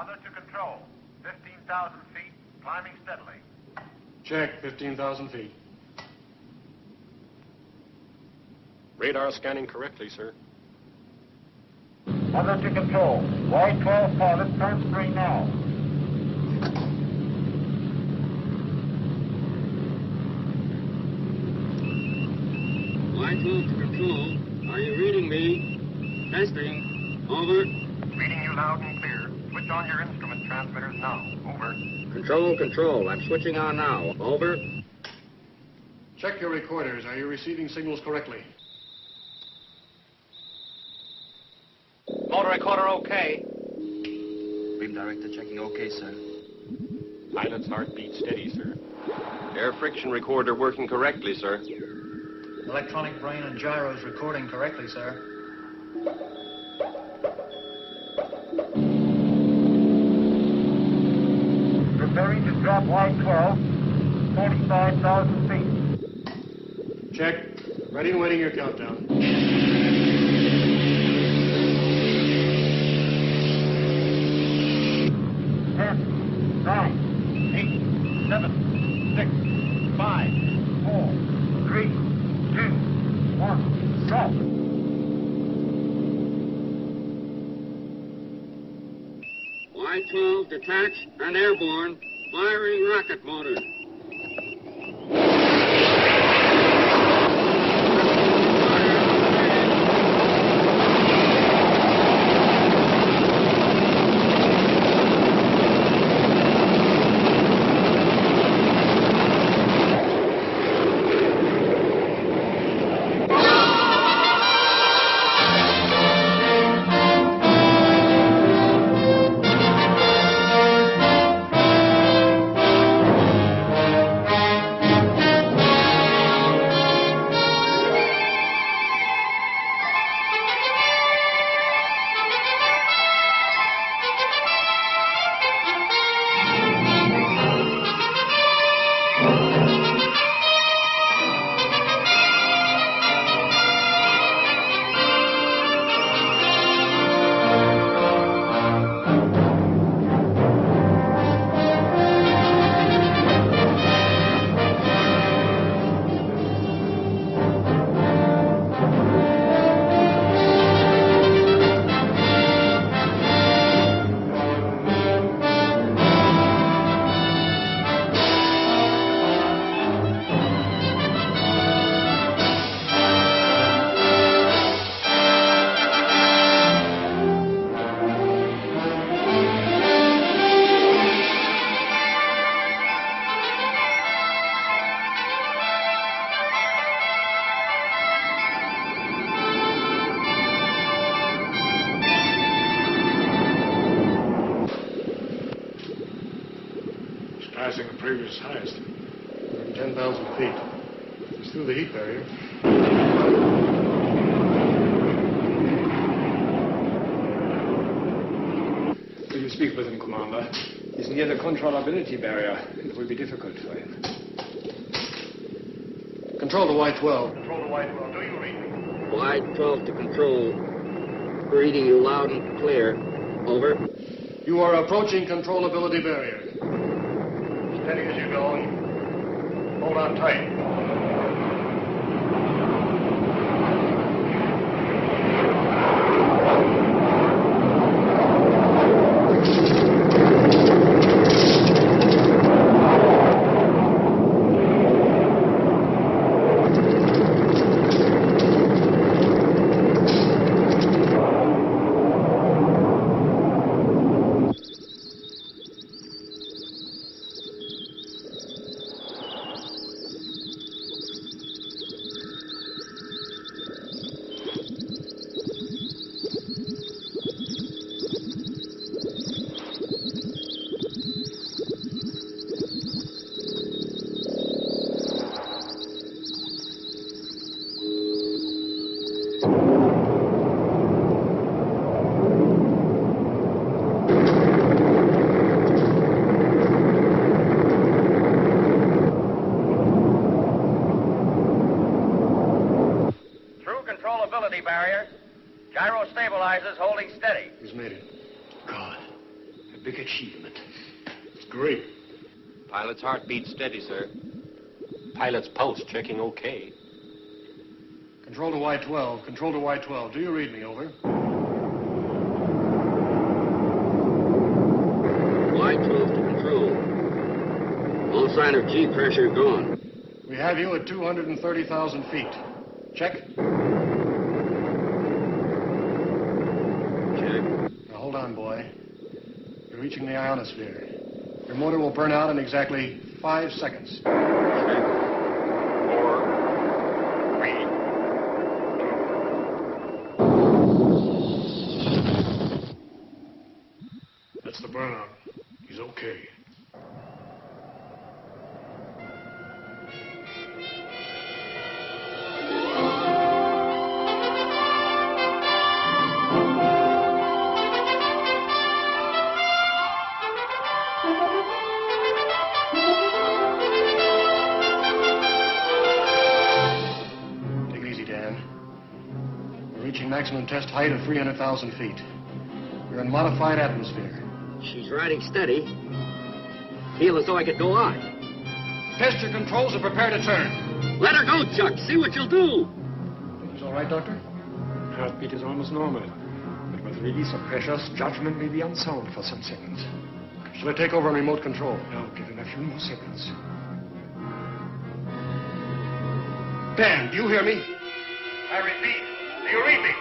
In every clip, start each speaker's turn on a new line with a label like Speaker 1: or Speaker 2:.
Speaker 1: Mother to control. 15,000 feet, climbing steadily.
Speaker 2: Check, 15,000 feet.
Speaker 3: Radar scanning correctly, sir.
Speaker 1: Mother to control. Y-12 pilot transferring now.
Speaker 4: Y-12 to control. Are you reading me? Testing. Over.
Speaker 1: Reading you loud and clear. Switch on your instrument transmitters now. Over.
Speaker 4: Control. I'm switching on now. Over.
Speaker 2: Check your recorders. Are you receiving signals correctly?
Speaker 1: Motor recorder okay.
Speaker 5: Beam director checking okay, sir.
Speaker 3: Pilot's heartbeat steady, sir. Air friction recorder working correctly, sir.
Speaker 5: Electronic brain and gyros recording correctly, sir.
Speaker 1: Preparing to drop Y-12. 45,000 feet.
Speaker 2: Check. Ready and waiting your countdown.
Speaker 1: 9, 8, 7, 6, 5, 4, 3, 2, 1, drop.
Speaker 4: Y-12 detached and airborne. Firing rocket motor.
Speaker 2: Passing the previous highest. 10,000 feet. It's through the heat barrier.
Speaker 6: Will you speak with him, Commander? He's near the controllability barrier. It will be difficult for him.
Speaker 2: Control to Y-12.
Speaker 1: Control to Y-12. Do you read me?
Speaker 4: Y-12 to control. Reading you loud and clear. Over.
Speaker 2: You are approaching controllability barrier.
Speaker 1: Steady as you go and hold on tight. Barrier. Gyro stabilizers holding steady.
Speaker 2: He's made it. God. big achievement. It's great.
Speaker 3: Pilot's heartbeat steady, sir. Pilot's pulse checking okay.
Speaker 2: Control to Y12. Control to Y12. Do you read me? Over.
Speaker 4: Y12 to control. All sign of G pressure gone.
Speaker 2: We have you at 230,000 feet. Check.
Speaker 4: Check.
Speaker 2: Now hold on, boy. You're reaching the ionosphere. Your motor will burn out in exactly 5 seconds.
Speaker 4: Check.
Speaker 1: 4, 3, 2.
Speaker 2: That's the burnout. He's okay. Take it easy, Dan. We're reaching maximum test height of 300,000 feet. We're in modified atmosphere.
Speaker 4: She's riding steady. Feel as though I could go on.
Speaker 2: Test your controls and prepare to turn.
Speaker 4: Let her go, Chuck. See what you'll do.
Speaker 2: Things all right, Doctor?
Speaker 6: Heartbeat is almost normal. But with release of pressures, judgment may be unsound for some seconds.
Speaker 2: Shall I take over on remote control?
Speaker 6: Now, give him a few more seconds.
Speaker 2: Dan, do you hear me?
Speaker 1: I repeat, do you read me?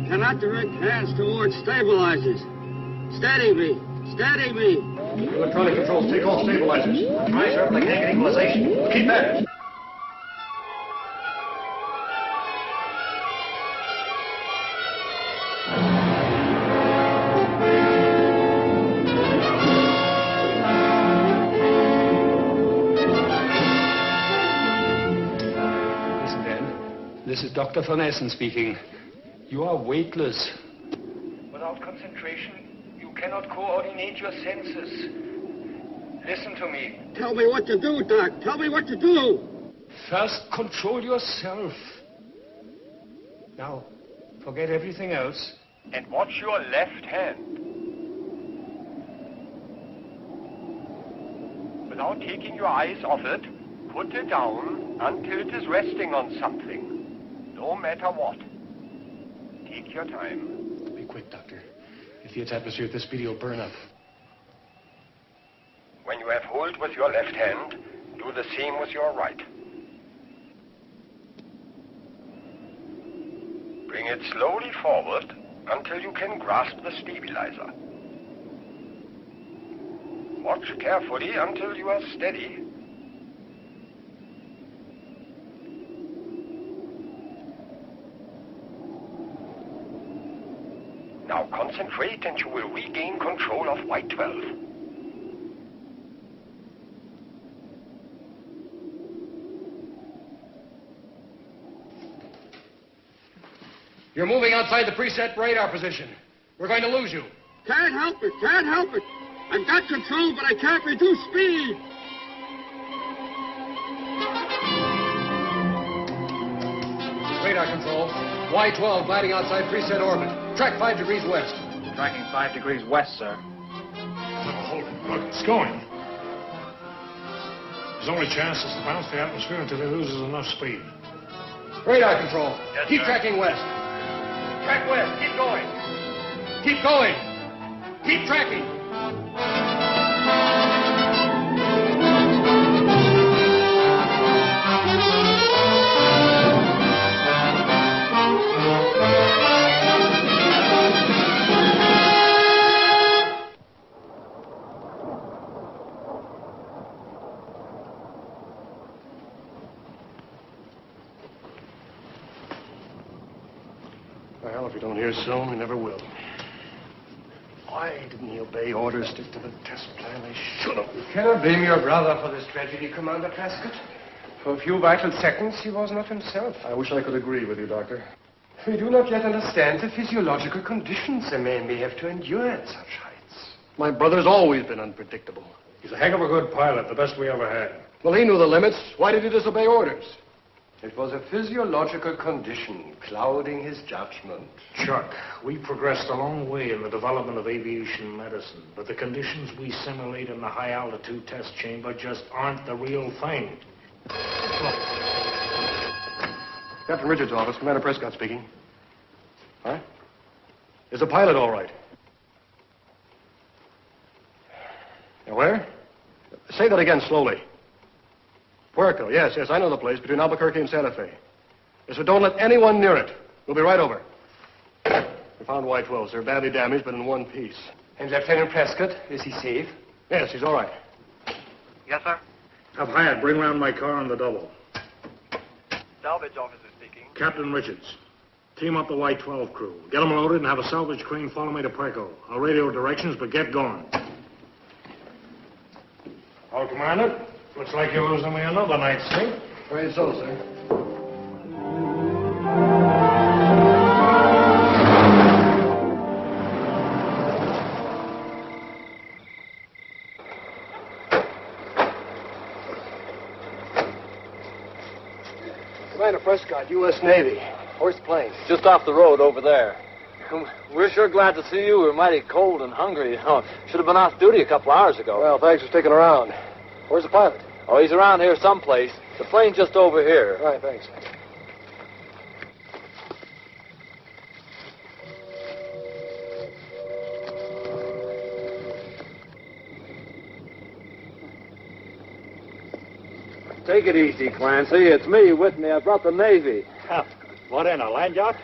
Speaker 4: Cannot direct hands towards stabilizers. Steady me. Steady me.
Speaker 2: Electronic controls, take all stabilizers.
Speaker 5: Try, sir, but I can't get equalization.
Speaker 2: Keep at it.
Speaker 6: Listen, Dan. This is Dr. Van Essen speaking. You are weightless.
Speaker 1: Without concentration, you cannot coordinate your senses. Listen to me.
Speaker 4: Tell me what to do, Doc. Tell me what to do.
Speaker 6: First, control yourself. Now, forget everything else.
Speaker 1: And watch your left hand. Without taking your eyes off it, put it down until it is resting on something. No matter what. Take your time.
Speaker 2: Be quick, Doctor. If he hits atmosphere at this speed, he'll burn up.
Speaker 1: When you have hold with your left hand, do the same with your right. Bring it slowly forward until you can grasp the stabilizer. Watch carefully until you are steady. Now concentrate and you will regain control of Y12.
Speaker 2: You're moving outside the preset radar position. We're going to lose you.
Speaker 4: Can't help it. Can't help it. I've got control, but I can't reduce speed.
Speaker 2: Radar control. Y12 gliding outside preset orbit. Track 5 degrees west.
Speaker 5: Tracking 5 degrees west, sir.
Speaker 2: Oh, hold it. Look, it's going. His only chance is to bounce the atmosphere until he loses enough speed. Radar control.
Speaker 1: Yes,
Speaker 2: Keep
Speaker 1: sir.
Speaker 2: tracking west. Track west. Keep going. Keep going. Keep tracking. soon. We never will. Why didn't he obey orders, stick to the test plan? They should have.
Speaker 1: You cannot blame your brother for this tragedy, Commander Prescott. For a few vital seconds, he was not himself.
Speaker 2: I wish I could agree with you, Doctor.
Speaker 1: We do not yet understand the physiological conditions a man may have to endure at such heights.
Speaker 2: My brother's always been unpredictable.
Speaker 6: He's a heck of a good pilot, the best we ever had.
Speaker 2: Well, he knew the limits. Why did he disobey orders?
Speaker 1: It was a physiological condition clouding his judgment.
Speaker 6: Chuck, we progressed a long way in the development of aviation medicine, but the conditions we simulate in the high-altitude test chamber just aren't the real thing.
Speaker 2: Captain Richards' office. Commander Prescott speaking. Huh? Is the pilot all right? Where? Say that again slowly. Puerto, yes, I know the place, between Albuquerque and Santa Fe. Yes, so don't let anyone near it. We'll be right over. We found Y-12s. They're badly damaged, but in one piece.
Speaker 1: And Lieutenant Prescott, is he safe?
Speaker 2: Yes, he's all right.
Speaker 7: Yes, sir?
Speaker 6: Have Hyatt bring round my car on the double.
Speaker 7: Salvage officer speaking.
Speaker 6: Captain Richards, team up the Y-12 crew. Get them loaded and have a salvage crane follow me to Puerto. I'll radio directions, but get going. Oh, Commander, looks like you're losing me another night's sleep.
Speaker 2: Afraid so, sir. Commander Prescott, U.S. Navy. Where's the plane?
Speaker 8: Just off the road over there. We're sure glad to see you. We're mighty cold and hungry. You know, should have been off duty a couple hours ago.
Speaker 2: Well, thanks for sticking around. Where's the pilot?
Speaker 8: Oh, he's around here someplace. The plane's just over here.
Speaker 2: All right, thanks.
Speaker 8: Take it easy, Clancy. It's me, Whitney. I brought the Navy.
Speaker 6: What in, a land yacht?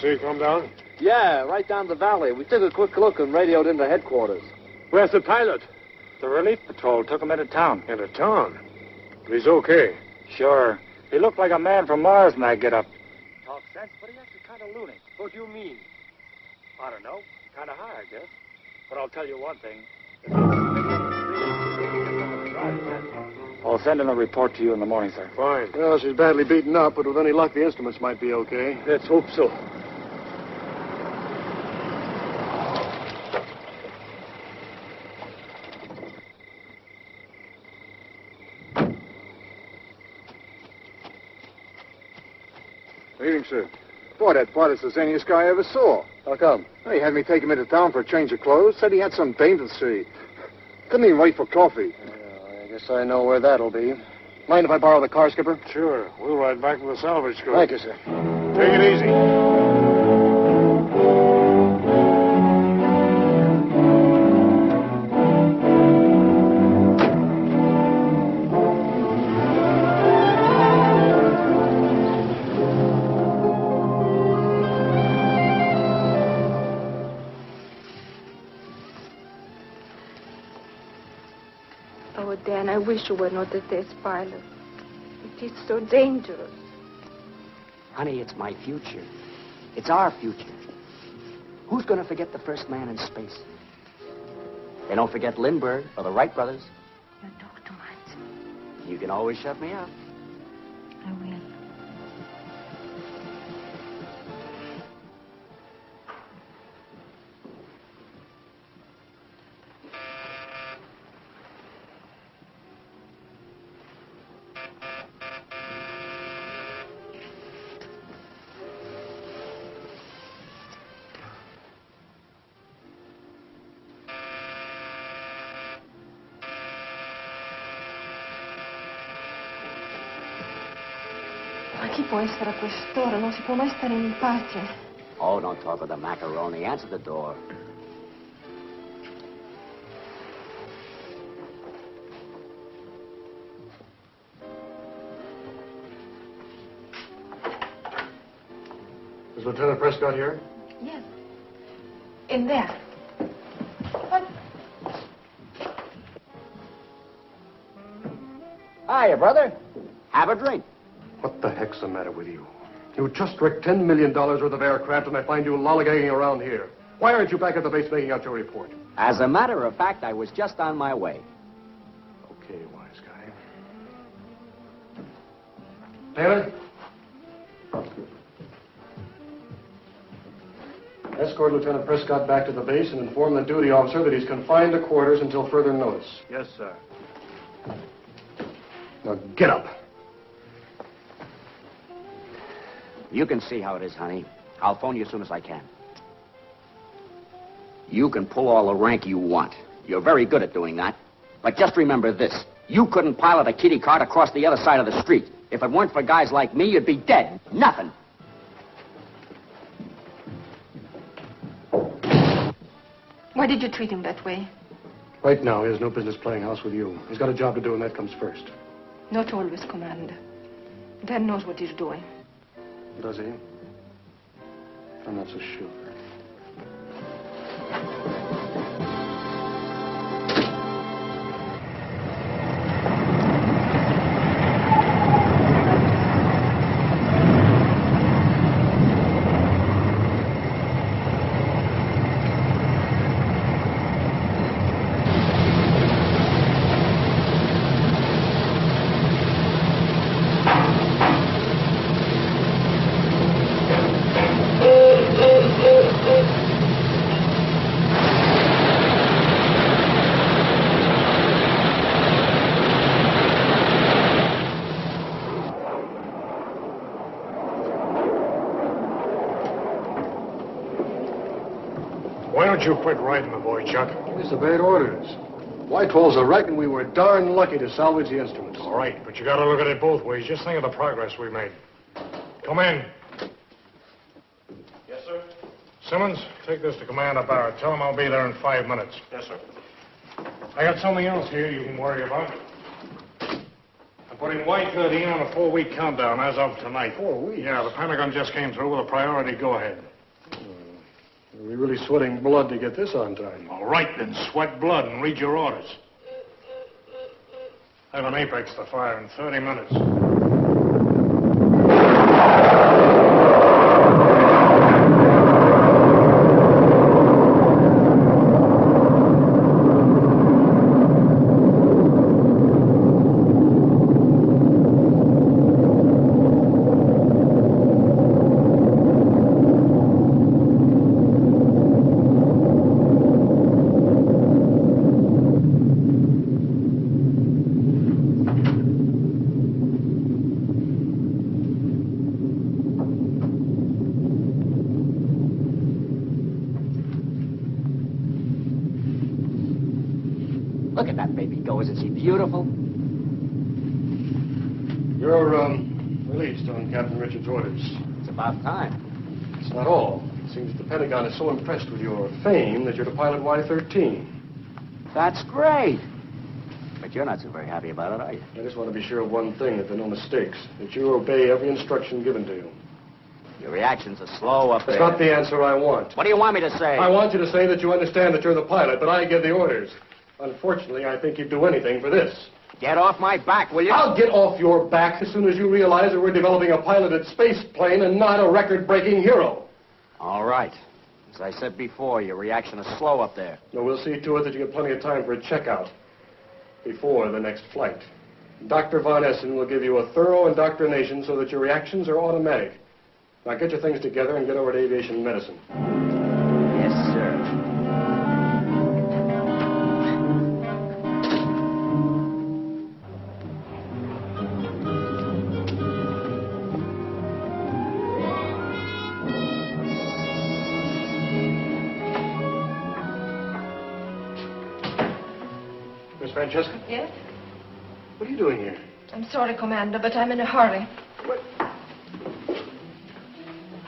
Speaker 6: See you come down?
Speaker 8: Yeah, right down the valley. We took a quick look and radioed into headquarters.
Speaker 6: Where's the pilot? The relief patrol took him into town. Into town? But he's okay. Sure. He looked like a man from Mars when I get up. Talk sense, but he acted kind of loony. What do you mean? I don't know. Kind of high, I guess. But I'll tell you one thing. I'll send in a report to you in the morning, sir.
Speaker 2: Fine. Well, she's badly beaten up, but with any luck, the instruments might be okay.
Speaker 6: Let's hope so.
Speaker 9: Evening, sir. Boy, that part's the zaniest guy I ever saw.
Speaker 2: How come?
Speaker 9: Well, he had me take him into town for a change of clothes. Said he had some dame to see. Couldn't even wait for coffee.
Speaker 2: I guess I know where that'll be. Mind if I borrow the car, Skipper?
Speaker 6: Sure. We'll ride back to the salvage crew.
Speaker 2: Thank you, sir.
Speaker 6: Take it easy.
Speaker 10: Oh, Dan, I wish you were not a test pilot. It is so dangerous.
Speaker 11: Honey, it's my future. It's our future. Who's going to forget the first man in space? They don't forget Lindbergh or the Wright brothers.
Speaker 10: You talk too much.
Speaker 11: You can always shut me up.
Speaker 10: I will. Ma chi può essere a quest'ora? Non si può mai stare in pace.
Speaker 11: Oh, don't talk with the macaroni. Answer the door.
Speaker 2: Is Lieutenant Prescott here?
Speaker 10: Yes. In there. What?
Speaker 11: Hiya, brother. Have a drink.
Speaker 2: What the heck's the matter with you? You just wrecked $10 million worth of aircraft, and I find you lollygagging around here. Why aren't you back at the base making out your report?
Speaker 11: As a matter of fact, I was just on my way.
Speaker 2: Okay, wise guy. Taylor? Escort Lieutenant Prescott back to the base and inform the duty officer that he's confined to quarters until further notice.
Speaker 6: Yes, sir.
Speaker 2: Now, get up.
Speaker 11: You can see how it is, honey. I'll phone you as soon as I can. You can pull all the rank you want. You're very good at doing that. But just remember this. You couldn't pilot a kitty cart across the other side of the street. If it weren't for guys like me, you'd be dead. Nothing.
Speaker 10: Why did you treat him that way?
Speaker 2: Right now, he has no business playing house with you. He's got a job to do, and that comes first.
Speaker 10: Not always, Commander. Dad knows what he's doing.
Speaker 2: Does he? I'm not so sure.
Speaker 6: Why don't you quit riding the boy, Chuck?
Speaker 2: These are bad orders. Whitewall's a wreck, and we were darn lucky to salvage the instruments.
Speaker 6: All right, but you got to look at it both ways. Just think of the progress we made. Come in.
Speaker 2: Yes, sir.
Speaker 6: Simmons, take this to Commander Barrett. Tell him I'll be there in 5 minutes.
Speaker 2: Yes, sir.
Speaker 6: I got something else here you can worry about. I'm putting Y-13 on a 4-week countdown as of tonight.
Speaker 2: 4 weeks?
Speaker 6: Yeah, the Pentagon just came through with a priority go-ahead.
Speaker 2: Are we really sweating blood to get this on time?
Speaker 6: All right, then sweat blood and read your orders. I have an apex to fire in 30 minutes.
Speaker 11: Look at that baby go. Isn't she beautiful?
Speaker 2: You're, released on Captain Richards' orders.
Speaker 11: It's about time.
Speaker 2: It's not all. It seems the Pentagon is so impressed with your fame that you're to pilot Y-13.
Speaker 11: That's great. But you're not so very happy about it, are you?
Speaker 2: I just want to be sure of one thing, that there are no mistakes, that you obey every instruction given to you.
Speaker 11: Your reactions are slow up there.
Speaker 2: That's not the answer I want.
Speaker 11: What do you want me to say?
Speaker 2: I want you to say that you understand that you're the pilot, but I give the orders. Unfortunately, I think you'd do anything for this.
Speaker 11: Get off my back, will you?
Speaker 2: I'll get off your back as soon as you realize that we're developing a piloted space plane and not a record-breaking hero.
Speaker 11: All right. As I said before, your reaction is slow up there.
Speaker 2: No, we'll see to it that you get plenty of time for a checkout before the next flight. Dr. Von Essen will give you a thorough indoctrination so that your reactions are automatic. Now get your things together and get over to aviation medicine.
Speaker 11: Yes, sir.
Speaker 2: Miss Francesca?
Speaker 10: Yes?
Speaker 2: What are you doing here?
Speaker 10: I'm sorry, Commander, but I'm in a hurry.
Speaker 2: What?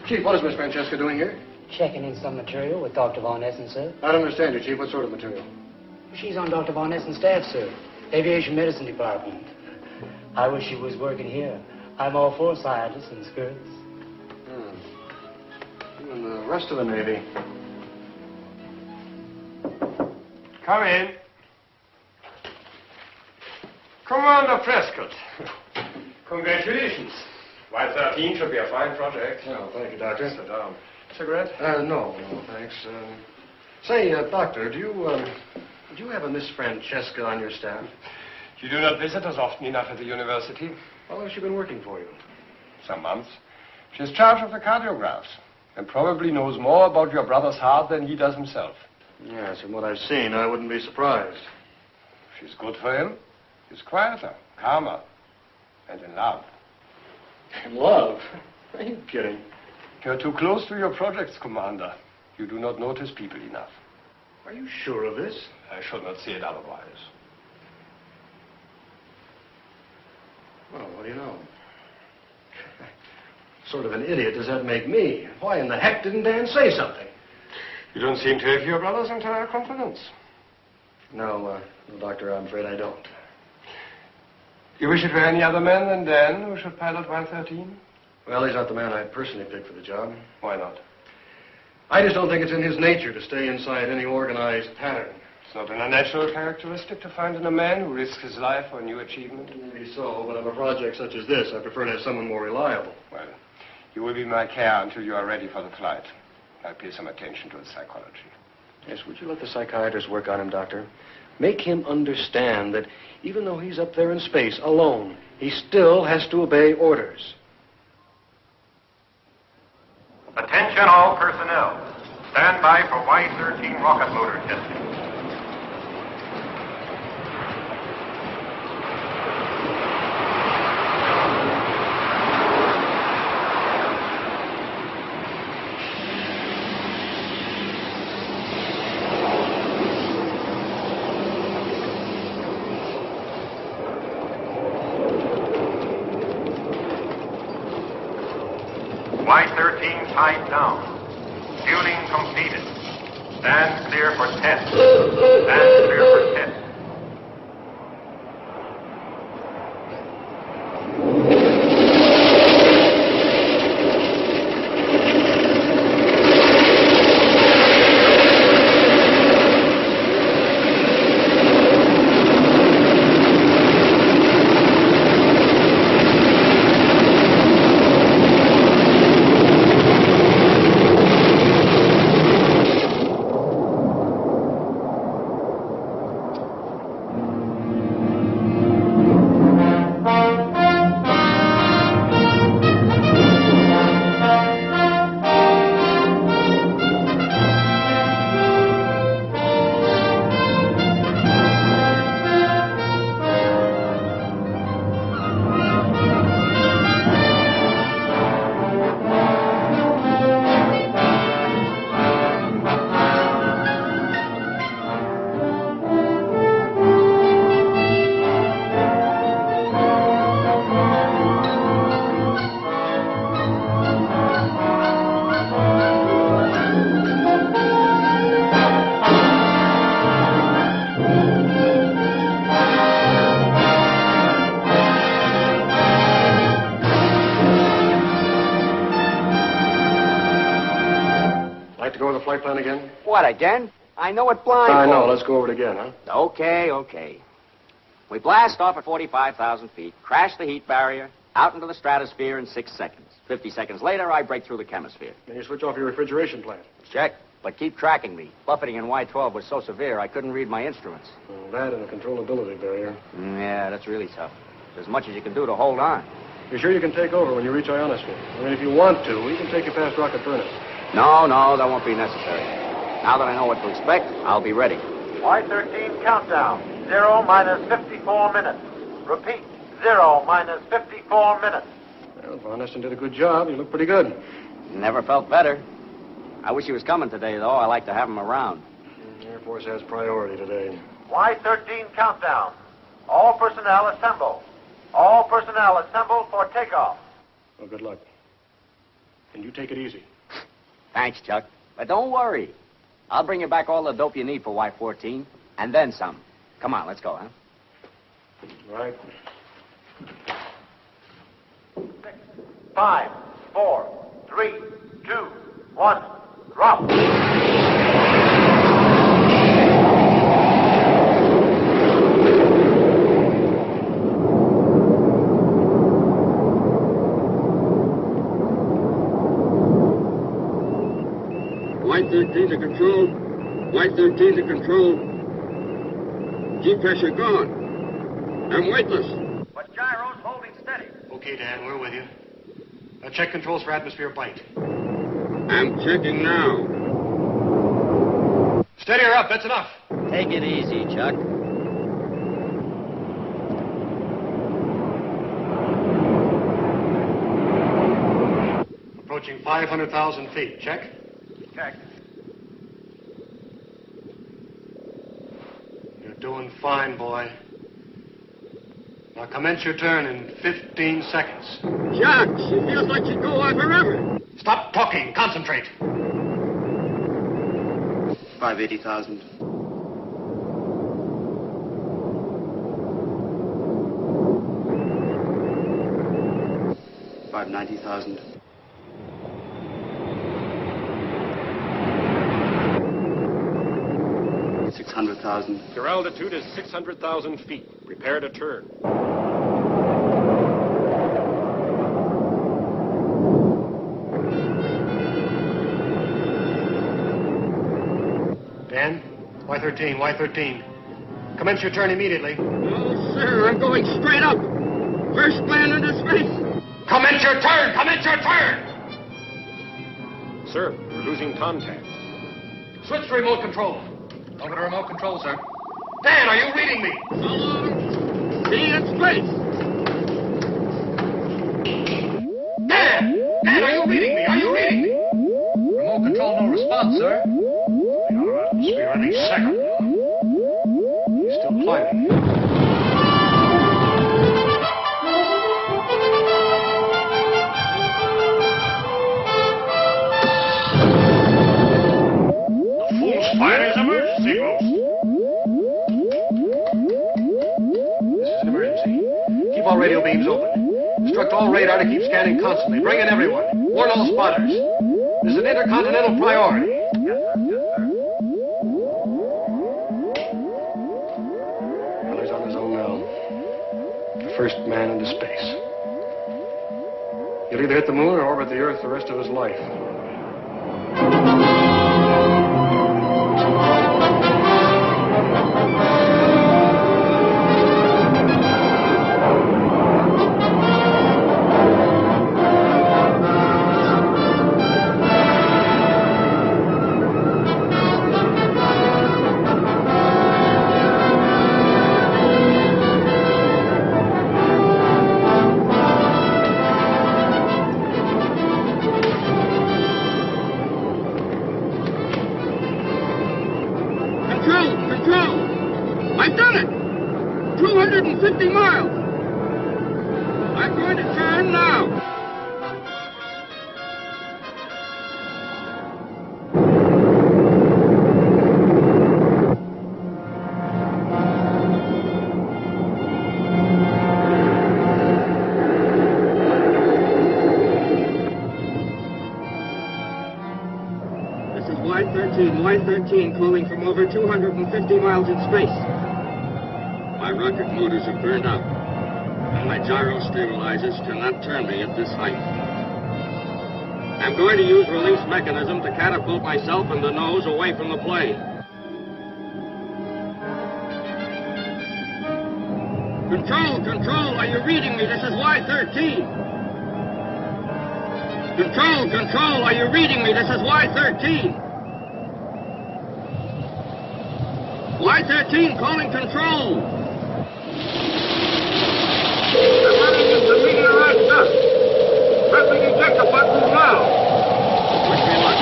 Speaker 2: Chief, what is Miss Francesca doing here?
Speaker 12: Checking in some material with Dr. Von Essen, sir.
Speaker 2: I don't understand you, Chief. What sort of material?
Speaker 12: She's on Dr. Von Essen's staff, sir. Aviation Medicine Department. I wish she was working here. I'm all for scientists and skirts.
Speaker 2: You and the rest of the Navy.
Speaker 1: Come in. Commander Prescott. Congratulations.
Speaker 3: Y-13 should be a fine project.
Speaker 2: Oh, thank you, Doctor.
Speaker 3: Sit down. Cigarette?
Speaker 2: No, thanks. Say, Doctor, do you have a Miss Francesca on your staff?
Speaker 3: You do not visit us often enough at the university.
Speaker 2: How long has she been working for you?
Speaker 3: Some months. She's charge of the cardiographs and probably knows more about your brother's heart than he does himself.
Speaker 2: Yes, from what I've seen, I wouldn't be surprised.
Speaker 3: She's good for him. He's quieter, calmer, and in love.
Speaker 2: In love? Are you kidding?
Speaker 3: You're too close to your projects, Commander. You do not notice people enough.
Speaker 2: Are you sure of this?
Speaker 3: I should not see it otherwise.
Speaker 2: Well, what do you know? Sort of an idiot does that make me? Why in the heck didn't Dan say something?
Speaker 3: You don't seem to have your brother's entire confidence.
Speaker 2: No, Doctor, I'm afraid I don't.
Speaker 3: You wish it were any other man than Dan who should pilot Y-13?
Speaker 2: Well, he's not the man I'd personally pick for the job.
Speaker 3: Why not?
Speaker 2: I just don't think it's in his nature to stay inside any organized pattern.
Speaker 3: It's not an unnatural characteristic to find in a man who risks his life for a new achievement.
Speaker 2: Maybe so, but on a project such as this, I prefer to have someone more reliable.
Speaker 3: Well, you will be my care until you are ready for the flight. I'll pay some attention to his psychology.
Speaker 2: Yes, would you let the psychiatrist work on him, Doctor? Make him understand that even though he's up there in space alone, he still has to obey orders.
Speaker 1: Attention all personnel. Stand by for Y-13 rocket motor testing. Y-13 tied down. Fueling completed. Stand clear for test. Stand clear for test.
Speaker 2: Flight plan again?
Speaker 11: What, again? I know it blind.
Speaker 2: I know. Let's go over it again, huh?
Speaker 11: Okay. We blast off at 45,000 feet, crash the heat barrier, out into the stratosphere in 6 seconds. 50 seconds later, I break through the chemisphere.
Speaker 2: Then you switch off your refrigeration plant.
Speaker 11: Check. But keep tracking me. Buffeting in Y-12 was so severe, I couldn't read my instruments.
Speaker 2: Well, that and the controllability barrier.
Speaker 11: Yeah, that's really tough. There's as much as you can do to hold on.
Speaker 2: You sure you can take over when you reach ionosphere? I mean, if you want to, we can take you past rocket furnace.
Speaker 11: No, that won't be necessary. Now that I know what to expect, I'll be ready.
Speaker 1: Y-13 countdown. 0 minus 54 minutes. Repeat. 0 minus 54 minutes.
Speaker 2: Well, Von Esten did a good job. You look pretty good.
Speaker 11: Never felt better. I wish he was coming today, though. I like to have him around.
Speaker 2: The Air Force has priority today.
Speaker 1: Y-13 countdown. All personnel assemble. All personnel assemble for takeoff.
Speaker 2: Well, good luck. And you take it easy.
Speaker 11: Thanks, Chuck. But don't worry. I'll bring you back all the dope you need for Y-14, and then some. Come on, let's go, huh?
Speaker 2: Right.
Speaker 1: 5, 4, 3, 2, 1, drop.
Speaker 13: control. Y13 to control. G pressure gone. I'm weightless.
Speaker 7: But gyro's holding steady.
Speaker 2: Okay, Dan, we're with you. Now check controls for atmosphere bite.
Speaker 13: I'm checking now.
Speaker 2: Steady her up, that's enough.
Speaker 4: Take it easy, Chuck.
Speaker 2: Approaching 500,000 feet. Check.
Speaker 7: Check.
Speaker 2: You're doing fine, boy. Now commence your turn in 15 seconds.
Speaker 13: Chuck, she feels like she'd go on forever.
Speaker 2: Stop talking. Concentrate.
Speaker 14: 580,000. 590,000. 600,000.
Speaker 3: Your altitude is 600,000 feet. Prepare to turn.
Speaker 2: Dan, Y13, Y13. Commence your turn immediately.
Speaker 13: No, sir, I'm going straight up. First man into space.
Speaker 2: Commence your turn! Commence your turn!
Speaker 3: Sir, we're losing contact.
Speaker 2: Switch to remote control.
Speaker 5: Over to remote control, sir.
Speaker 2: Dan, are you reading me?
Speaker 13: So long. See you in space.
Speaker 2: Dan! Dan, are you reading me? Are you reading me?
Speaker 5: Remote control, no response, sir.
Speaker 2: The outer atmosphere any second now. He's still climbing.
Speaker 1: Fire is emergency, Ghost.
Speaker 2: This is an emergency. Keep all radio beams open. Instruct all radar to keep scanning constantly. Bring in everyone. Warn all spotters. This is an intercontinental priority.
Speaker 7: Yes, sir. Yes, sir.
Speaker 2: Well, he's on his own now. The first man into space. He'll either hit the moon or orbit the Earth the rest of his life.
Speaker 13: Control! I've done it! 250 miles! I'm going to turn now! Y13 calling from over 250 miles in space. My rocket motors have burned out, and my gyro stabilizers cannot turn me at this height. I'm going to use release mechanism to catapult myself and the nose away from the plane. Control, are you reading me? This is Y13. Control, are you reading me? This is Y13. Y13 calling control. I'm running into meteorite dust. Pressing ejector button now. Wish me luck.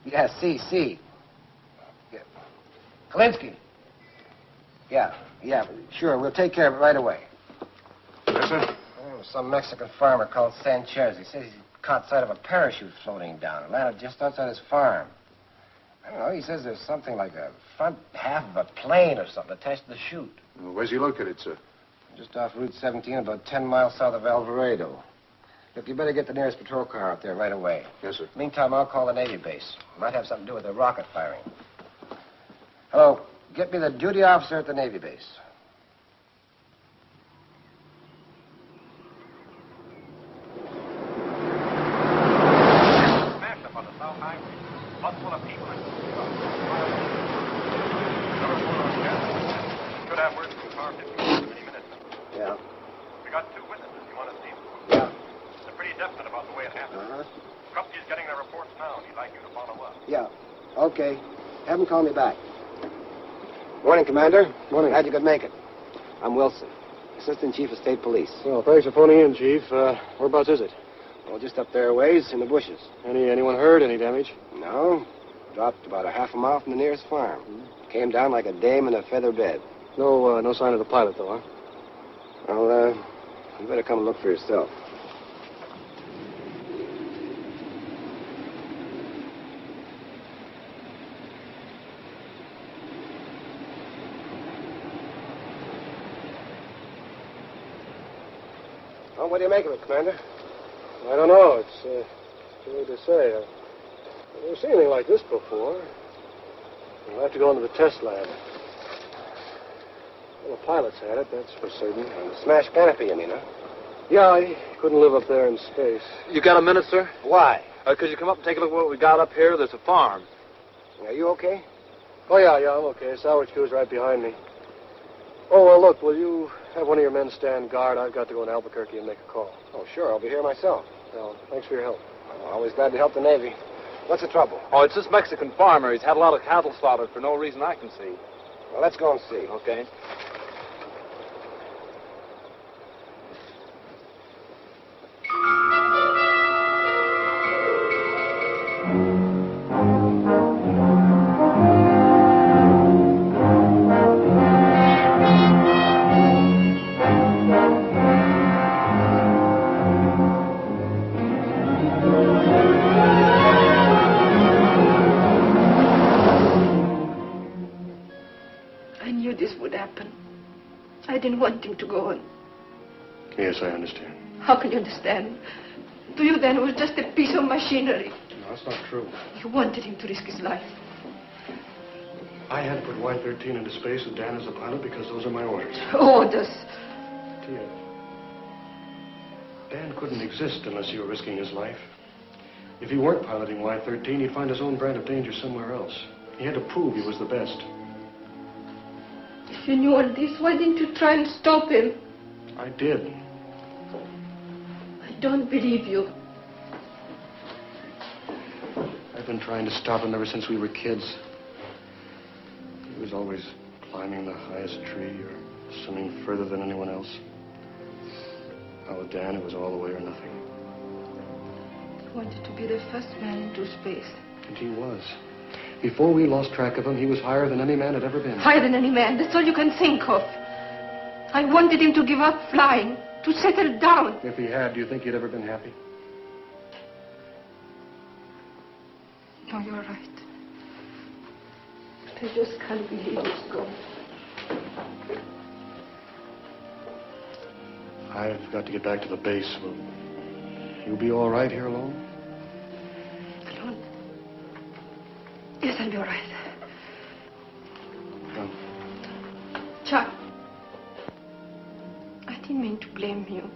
Speaker 15: Yeah, see. Yeah. Kalinsky. Yeah, sure, we'll take care of it right away.
Speaker 2: Yes, sir?
Speaker 15: Some Mexican farmer called Sanchez. He says he caught sight of a parachute floating down. It landed just outside his farm. I don't know. He says there's something like a front half of a plane or something attached to the chute.
Speaker 2: Well, where's he located, sir?
Speaker 15: Just off Route 17, about 10 miles south of Alvarado. Look, you better get the nearest patrol car out there right away.
Speaker 2: Yes, sir.
Speaker 15: Meantime, I'll call the Navy base. Might have something to do with the rocket firing. Hello. Get me the duty officer at the Navy base.
Speaker 7: Smash up on the South Highway. Bus full of people and could have word from car 50 in any minute.
Speaker 15: Yeah.
Speaker 7: We got 2 witnesses. You want to see them?
Speaker 15: Yeah.
Speaker 7: They're pretty definite about the way it happened. Krupke's getting their reports now. He'd like you to follow up.
Speaker 15: Yeah. Okay. Have him call me back. Morning, Commander.
Speaker 2: Morning.
Speaker 15: Glad you could make it. I'm Wilson, Assistant Chief of State Police.
Speaker 2: Well, thanks for phoning in, Chief. Whereabouts is it?
Speaker 15: Well, just up there a ways in the bushes.
Speaker 2: Anyone hurt? Any damage?
Speaker 15: No. Dropped about a half a mile from the nearest farm. Came down like a dame in a feather bed.
Speaker 2: No sign of the pilot, though, huh?
Speaker 15: Well, you better come and look for yourself. Well, what do you make of it, Commander?
Speaker 2: I don't know. It's too early to say. I've never seen anything like this before. We'll have to go into the test lab. Well, the pilots had it, that's for certain.
Speaker 15: Smashed canopy, you mean, huh?
Speaker 2: Yeah, he couldn't live up there in space.
Speaker 8: You got a minute, sir?
Speaker 15: Why?
Speaker 8: Could you come up and take a look at what we got up here? There's a farm.
Speaker 15: Are you okay?
Speaker 2: Oh, yeah, I'm okay. Salvage crew's right behind me. Oh, well, look, will you have one of your men stand guard? I've got to go in Albuquerque and make a call.
Speaker 15: Oh, sure. I'll be here myself.
Speaker 2: Well, thanks for your help.
Speaker 15: I'm always glad to help the Navy. What's the trouble?
Speaker 8: Oh, it's this Mexican farmer. He's had a lot of cattle slaughtered for no reason I can see.
Speaker 15: Well, let's go and see.
Speaker 8: Okay.
Speaker 10: I didn't want him to go on.
Speaker 2: Yes, I understand.
Speaker 10: How can you understand? To you, then, it was just a piece of machinery.
Speaker 2: No, that's not true.
Speaker 10: You wanted him to risk his life.
Speaker 2: I had to put Y-13 into space with Dan as the pilot because those are my orders.
Speaker 10: Orders?
Speaker 2: Tia, Dan couldn't exist unless you were risking his life. If he weren't piloting Y-13, he'd find his own brand of danger somewhere else. He had to prove he was the best.
Speaker 10: If you knew all this, why didn't you try and stop him?
Speaker 2: I did.
Speaker 10: I don't believe you.
Speaker 2: I've been trying to stop him ever since we were kids. He was always climbing the highest tree or swimming further than anyone else. Now with Dan, it was all the way or nothing.
Speaker 10: He wanted to be the first man into space.
Speaker 2: And he was. Before we lost track of him, he was higher than any man had ever been.
Speaker 10: Higher than any man. That's all you can think of. I wanted him to give up flying, to settle down.
Speaker 2: If he had, do you think he'd ever been happy?
Speaker 10: No, you're right. But I just can't believe he's gone.
Speaker 2: I've got to get back to the base. Will you be all right here alone?
Speaker 10: Alone? Yes, I'll be all right.
Speaker 2: No.
Speaker 10: Chuck, I didn't mean to blame you.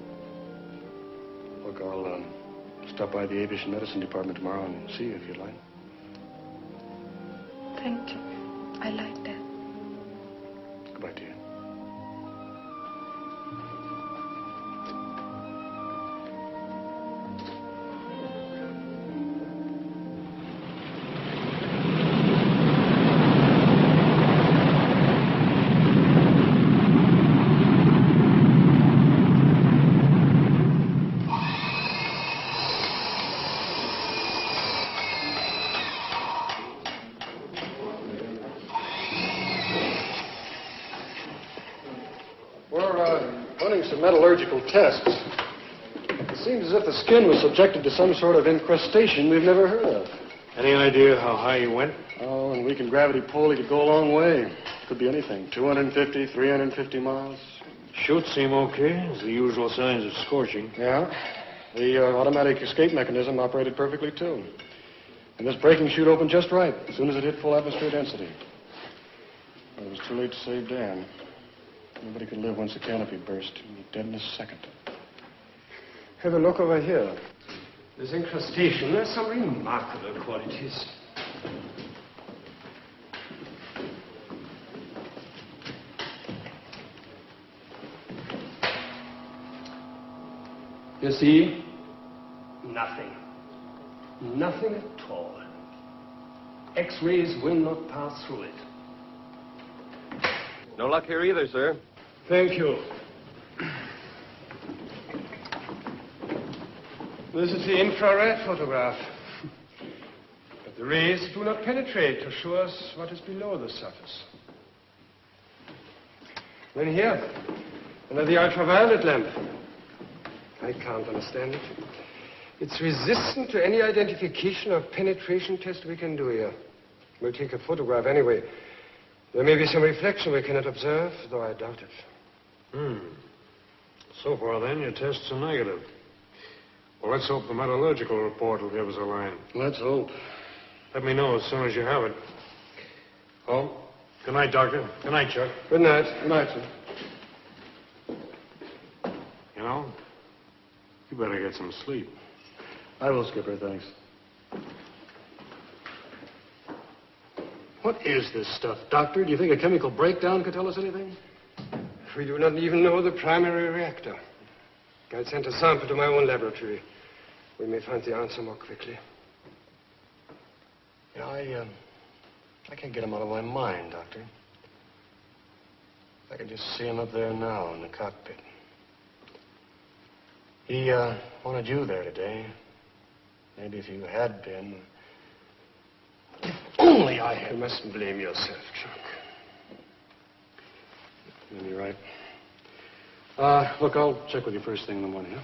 Speaker 2: Look, I'll stop by the aviation medicine department tomorrow and see you if you'd like.
Speaker 10: Thank you. I like that.
Speaker 2: Goodbye to you. Metallurgical tests. It seems as if the skin was subjected to some sort of incrustation we've never heard of.
Speaker 6: Any idea how high you went?
Speaker 2: Oh, weakened gravity pull, he could go a long way. Could be anything. 250, 350 miles.
Speaker 6: Chutes seem okay. It's the usual signs of scorching.
Speaker 2: Yeah. The automatic escape mechanism operated perfectly, too. And this braking chute opened just right, as soon as it hit full atmosphere density. Well, it was too late to save Dan. Nobody could live once the canopy burst. He'd be dead in a second.
Speaker 3: Have a look over here. This incrustation has some remarkable qualities. You see? Nothing. Nothing at all. X-rays will not pass through it.
Speaker 16: No luck here either, sir.
Speaker 3: Thank you. This is the infrared photograph. But the rays do not penetrate to show us what is below the surface. Then here, under the ultraviolet lamp. I can't understand it. It's resistant to any identification or penetration test we can do here. We'll take a photograph anyway. There may be some reflection we cannot observe, though I doubt it.
Speaker 6: So far, then, your tests are negative. Well, let's hope the metallurgical report will give us a line.
Speaker 2: Let's hope.
Speaker 6: Let me know as soon as you have it. Oh, good night, Doctor. Good night, Chuck.
Speaker 3: Good night.
Speaker 2: Good night, sir.
Speaker 6: You know, you better get some sleep.
Speaker 2: I will, Skipper, thanks. What is this stuff, Doctor? Do you think a chemical breakdown could tell us anything?
Speaker 3: We do not even know the primary reactor. I sent a sample to my own laboratory. We may find the answer more quickly.
Speaker 2: Yeah, I can't get him out of my mind, Doctor. I can just see him up there now in the cockpit. He wanted you there today. Maybe if you had been. If only I had.
Speaker 3: You mustn't blame yourself, Chuck.
Speaker 2: You're right. Look, I'll check with you first thing in the morning, huh?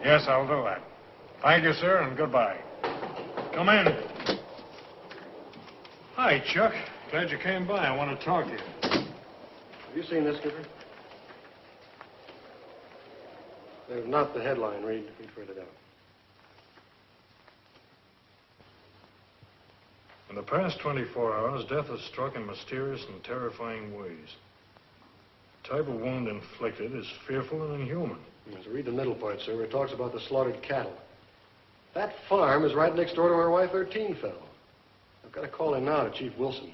Speaker 6: Yes, I'll do that. Thank you, sir, and goodbye. Come in. Hi, Chuck. Glad you came by. I want to talk to you.
Speaker 2: Have you seen this, Skipper? There's not the headline. Read further down.
Speaker 6: In the past 24 hours, death has struck in mysterious and terrifying ways. The type of wound inflicted is fearful and inhuman.
Speaker 2: Yes, read the middle part, sir, where it talks about the slaughtered cattle. That farm is right next door to where Y-13 fell. I've got to call in now to Chief Wilson.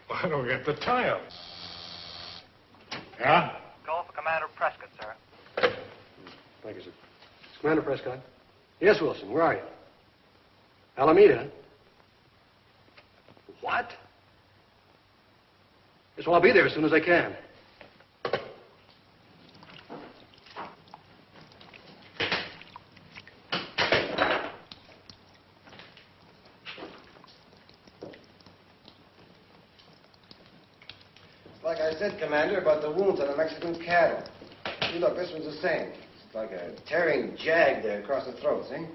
Speaker 6: Well, I don't get the tie-up. Yeah?
Speaker 5: Call for Commander Prescott, sir.
Speaker 2: Thank you, sir. Commander Prescott? Yes, Wilson, where are you? Alameda? What? Yes, well, I'll be there as soon as I can.
Speaker 15: like I said, Commander, about the wounds on the Mexican cattle. See, look, this one's the same. It's like a tearing jag there across the throat, see?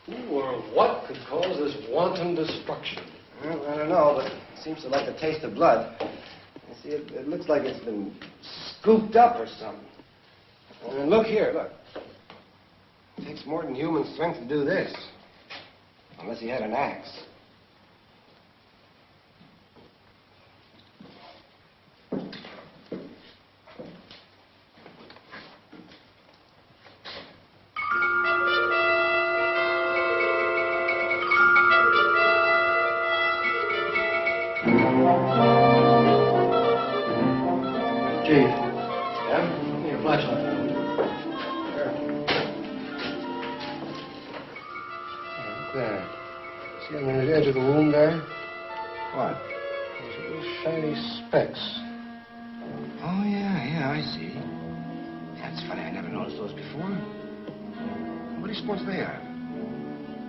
Speaker 2: Who or what could cause this wanton destruction?
Speaker 15: Well, I don't know, but it seems to like the taste of blood. You see, it looks like it's been scooped up or something. And look here, look. It takes more than human strength to do this. Unless he had an axe.
Speaker 2: Chief. Yeah? Give me your flashlight. There. See on the edge of the wound there?
Speaker 15: What?
Speaker 2: Those little shiny specks.
Speaker 15: Oh, yeah, I see. That's funny. I never noticed those before. What do you suppose they are?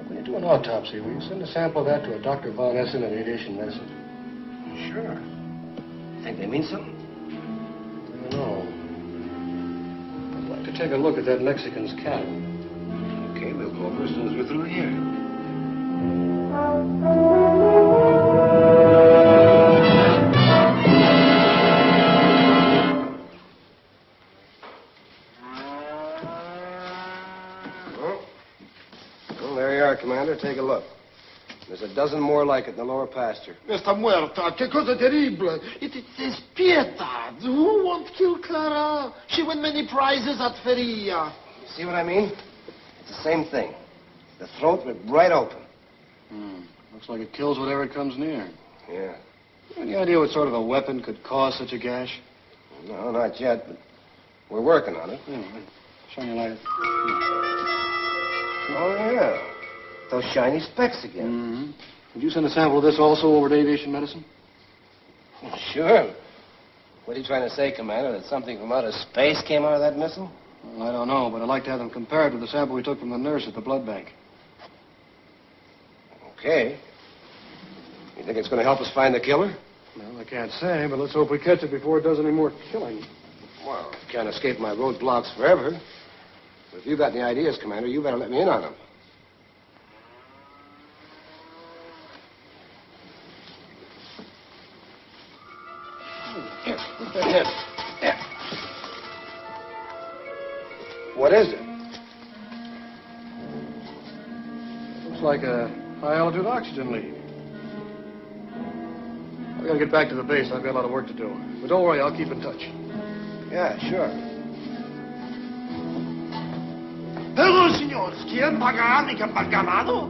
Speaker 2: When you do an autopsy, will you send a sample of that to a Dr. Von Essen of aviation medicine?
Speaker 15: Sure. Think they mean something?
Speaker 2: I don't know. I'd like to take a look at that Mexican's cattle.
Speaker 15: Okay, we'll go over as soon as we're through here. Well, there you are, Commander. Take a look. There's a dozen more like it in the lower pasture.
Speaker 9: Esta muerta, che cosa terrible. It is pietà. Who won't kill Clara? She won many prizes at Feria.
Speaker 15: You see what I mean? It's the same thing. The throat ripped right open.
Speaker 2: Looks like it kills whatever it comes near.
Speaker 15: Yeah.
Speaker 2: Any idea what sort of a weapon could cause such a gash?
Speaker 15: No, not yet, but we're working on it.
Speaker 2: Yeah, shine your light.
Speaker 15: Oh, yeah. Those shiny specks again.
Speaker 2: Mm-hmm. Would you send a sample of this also over to aviation medicine?
Speaker 15: Sure. What are you trying to say, Commander? That something from outer space came out of that missile?
Speaker 2: Well, I don't know, but I'd like to have them compared to the sample we took from the nurse at the blood bank.
Speaker 15: Okay. You think it's going to help us find the killer?
Speaker 2: Well, I can't say, but let's hope we catch it before it does any more killing.
Speaker 15: Well, can't escape my roadblocks forever. But if you've got any ideas, Commander, you better let me in on them. Here, put that in. There. What is it?
Speaker 2: Looks like a high-altitude oxygen lead. I've got to get back to the base. I've got a lot of work to do. But don't worry, I'll keep in touch.
Speaker 15: Yeah, sure.
Speaker 9: Hello, señor. ¿Quién pagará mi ganado?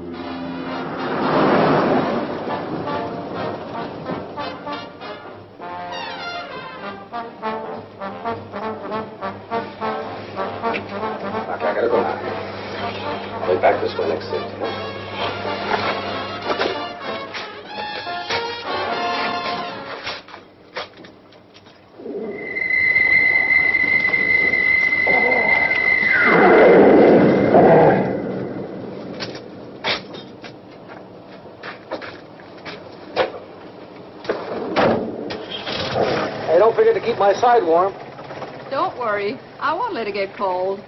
Speaker 15: Okay, I gotta go now. I'll be back this way next Thursday, huh?
Speaker 8: Hey, don't forget to keep my side warm.
Speaker 16: Don't worry. I won't let it get cold.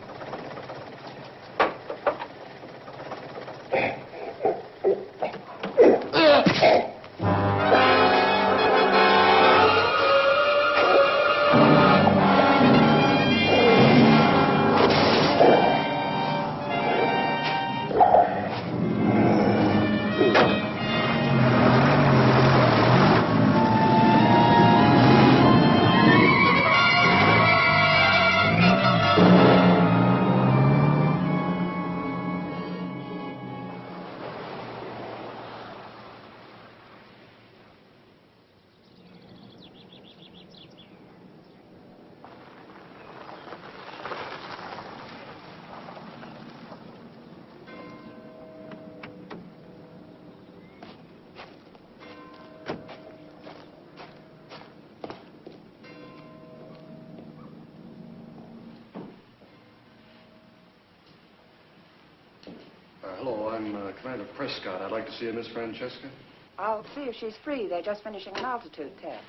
Speaker 2: Hello, I'm Commander Prescott. I'd like to see a Miss Francesca.
Speaker 17: I'll see if she's free. They're just finishing an altitude test.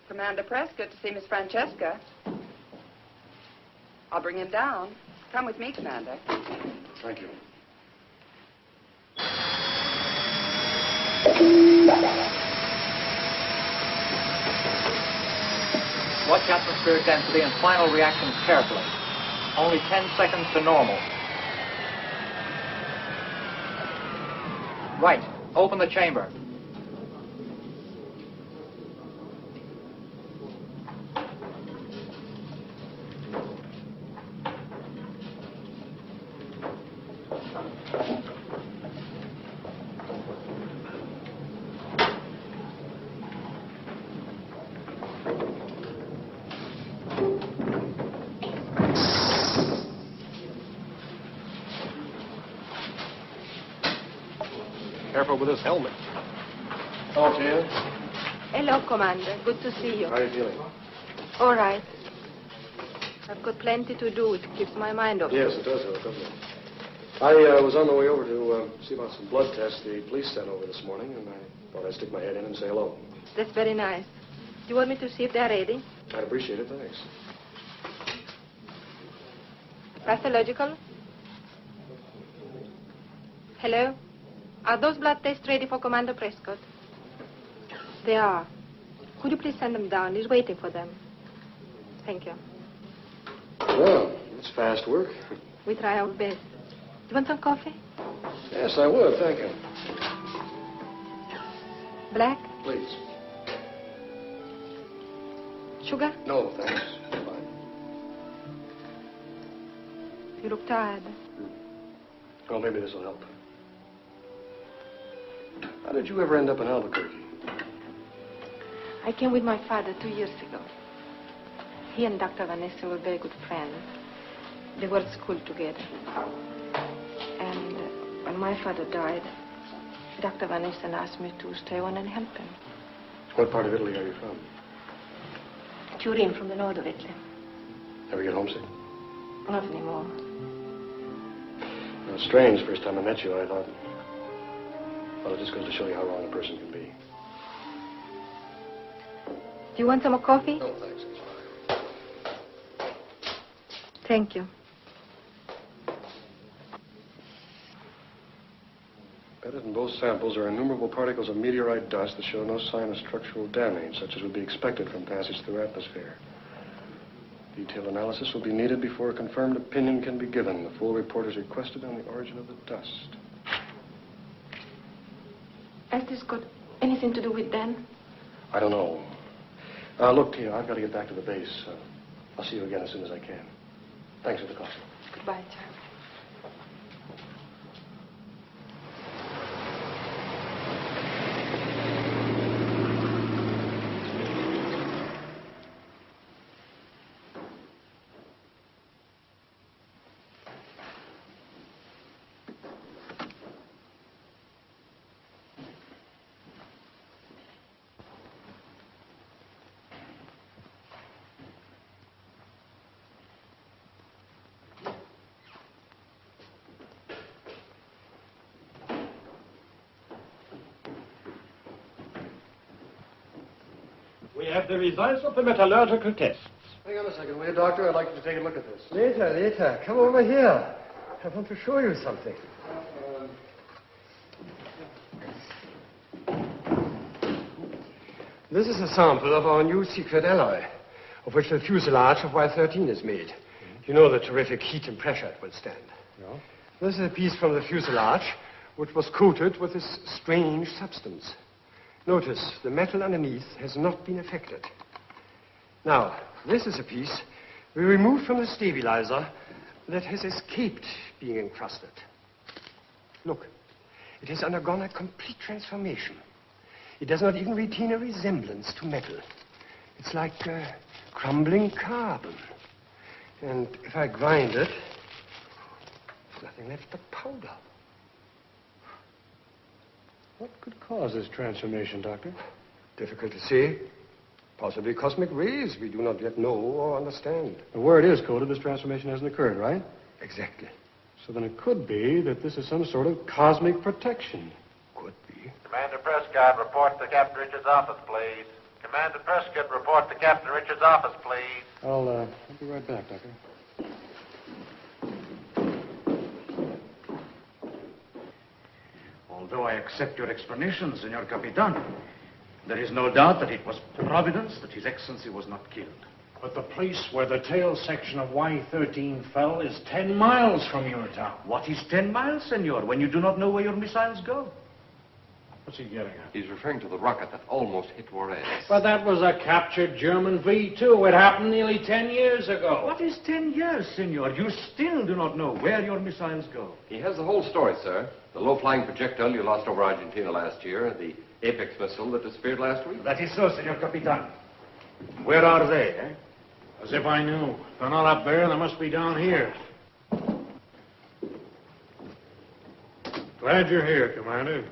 Speaker 17: Commander Prescott to see Miss Francesca. I'll bring him down. Come with me, Commander.
Speaker 2: Thank you.
Speaker 5: Watch atmospheric density and final reactions carefully. Only 10 seconds to normal. Right. Open the chamber.
Speaker 2: Careful with this helmet. Oh, Tia.
Speaker 10: Hello, Commander. Good to see you.
Speaker 2: How are you feeling?
Speaker 10: All right. I've got plenty to do. It keeps my mind occupied.
Speaker 2: Yes, it does, doesn't it? I was on the way over to see about some blood tests the police sent over this morning, and I thought I'd stick my head in and say hello.
Speaker 10: That's very nice. Do you want me to see if they're ready?
Speaker 2: I'd appreciate it, thanks.
Speaker 10: Pathological? Hello? Are those blood tests ready for Commander Prescott? They are. Could you please send them down? He's waiting for them. Thank you.
Speaker 2: Well, it's fast work.
Speaker 10: We try our best. Do you want some coffee?
Speaker 2: Yes, I would, thank you.
Speaker 10: Black?
Speaker 2: Please.
Speaker 10: Sugar?
Speaker 2: No, thanks. Fine.
Speaker 10: You look tired.
Speaker 2: Well, maybe this will help. How did you ever end up in Albuquerque?
Speaker 10: I came with my father 2 years ago. He and Dr. Vanessa were very good friends. They were at school together. And when my father died, Dr. Vanessa asked me to stay on and help him.
Speaker 2: What part of Italy are you from?
Speaker 10: Turin, from the north of Italy.
Speaker 2: Ever get homesick?
Speaker 10: Not anymore.
Speaker 2: Well, it's strange. First time I met you, I thought, well, it just goes to show you how wrong a person can be.
Speaker 10: Do you want some more coffee?
Speaker 2: No, thanks. It's fine.
Speaker 10: Thank you.
Speaker 2: Embedded in both samples are innumerable particles of meteorite dust that show no sign of structural damage, such as would be expected from passage through atmosphere. Detailed analysis will be needed before a confirmed opinion can be given. The full report is requested on the origin of the dust.
Speaker 10: Has this got anything to do with Dan?
Speaker 2: I don't know. Look, Tia, I've got to get back to the base. I'll see you again as soon as I can. Thanks for the coffee.
Speaker 10: Goodbye, Charlie.
Speaker 18: We have the results of the metallurgical tests.
Speaker 2: Hang on a second, will you, Doctor? I'd like you to take a look at this.
Speaker 3: Later. Come over here. I want to show you something. This is a sample of our new secret alloy, of which the fuselage of Y-13 is made. You know the terrific heat and pressure it will stand.
Speaker 2: No?
Speaker 3: This is a piece from the fuselage, which was coated with this strange substance. Notice, the metal underneath has not been affected. Now, this is a piece we removed from the stabilizer that has escaped being encrusted. Look, it has undergone a complete transformation. It does not even retain a resemblance to metal. It's like crumbling carbon. And if I grind it, there's nothing left but powder.
Speaker 2: What could cause this transformation, Doctor?
Speaker 3: Difficult to say. Possibly cosmic rays we do not yet know or understand.
Speaker 2: And where it is coated, this transformation hasn't occurred, right?
Speaker 3: Exactly.
Speaker 2: So then it could be that this is some sort of cosmic protection. Could be.
Speaker 7: Commander Prescott, report to Captain Richards' office, please. Commander Prescott, report to Captain Richards' office, please.
Speaker 2: I'll be right back, Doctor.
Speaker 18: Although I accept your explanation, Senor Capitan, there is no doubt that it was Providence that His Excellency was not killed.
Speaker 19: But the place where the tail section of Y-13 fell is 10 miles from your town.
Speaker 18: What is 10 miles, Senor, when you do not know where your missiles go?
Speaker 19: What's he getting at?
Speaker 20: He's referring to the rocket that almost hit Juarez.
Speaker 19: But that was a captured German V-2. It happened nearly 10 years ago.
Speaker 18: What is 10 years, Senor? You still do not know where your missiles go.
Speaker 20: He has the whole story, sir. The low-flying projectile you lost over Argentina last year, the Apex missile that disappeared last week.
Speaker 18: That is so, Senor Capitan. Where are they, eh?
Speaker 19: As if I knew. If they're not up there, they must be down here. Glad you're here, Commander.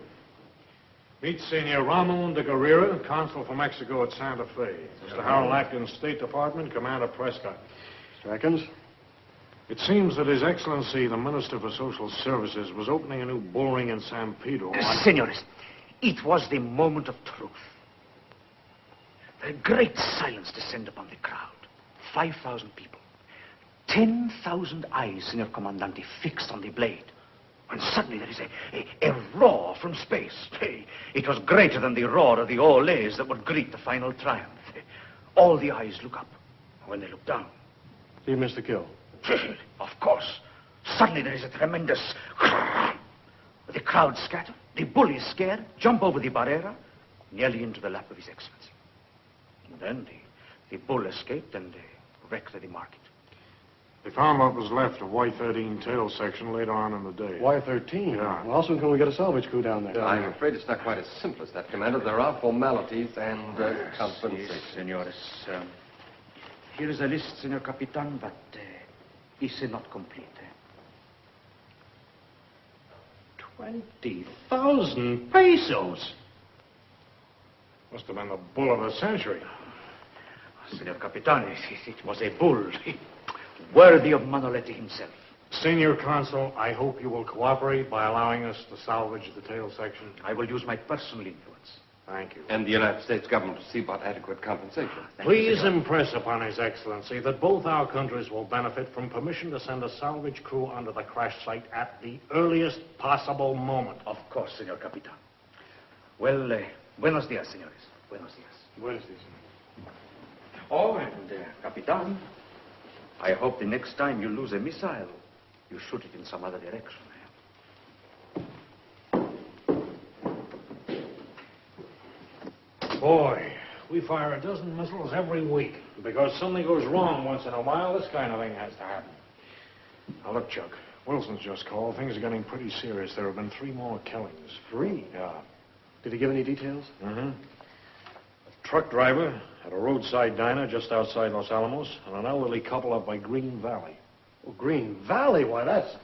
Speaker 19: Meet Senor Ramon de Guerrera, Consul for Mexico at Santa Fe. Mr. Harold Atkins, State Department, Commander Prescott.
Speaker 2: Mr. Atkins?
Speaker 19: It seems that His Excellency, the Minister for Social Services, was opening a new bull ring in San Pedro.
Speaker 18: Senores, it was the moment of truth. A great silence descended upon the crowd. 5,000 people. 10,000 eyes, Senor Comandante, fixed on the blade. And suddenly there is a roar from space. It was greater than the roar of the Olays that would greet the final triumph. All the eyes look up. When they look down...
Speaker 2: You missed the kill.
Speaker 18: Of course. Suddenly there is a tremendous... The crowd scatter. The bull is scared, jump over the barrera, nearly into the lap of His Excellency. And then the bull escaped and wrecked the market.
Speaker 19: They found what was left of Y-13 tail section later on in the day.
Speaker 2: Y-13?
Speaker 19: Yeah.
Speaker 2: Well, how soon can we get a salvage crew down there?
Speaker 20: I'm afraid it's not quite as simple as that, Commander. There are formalities and compensation.
Speaker 18: Yes, senores. Here is a list, Senor Capitan, but is not complete.
Speaker 19: 20,000 pesos! Must have been the bull of the century.
Speaker 18: Senor Capitan, it was a bull. Worthy of Manoletti himself.
Speaker 19: Senior Consul, I hope you will cooperate by allowing us to salvage the tail section.
Speaker 18: I will use my personal influence.
Speaker 19: Thank you.
Speaker 20: And the United States government to see about adequate compensation.
Speaker 19: Please impress upon His Excellency that both our countries will benefit from permission to send a salvage crew onto the crash site at the earliest possible moment.
Speaker 18: Of course, Senor Capitan. Well, buenos dias, senores. Buenos dias.
Speaker 2: Buenos dias.
Speaker 18: Oh, and, Capitan, I hope the next time you lose a missile, you shoot it in some other direction.
Speaker 19: Boy, we fire a dozen missiles every week. Because something goes wrong once in a while, this kind of thing has to happen. Now, look, Chuck. Wilson's just called. Things are getting pretty serious. There have been 3 more killings.
Speaker 2: 3?
Speaker 19: Yeah.
Speaker 2: Did he give any details?
Speaker 19: Mm-hmm. A truck driver at a roadside diner just outside Los Alamos, and an elderly couple up by Green Valley.
Speaker 2: Oh, Green Valley? Why, that's...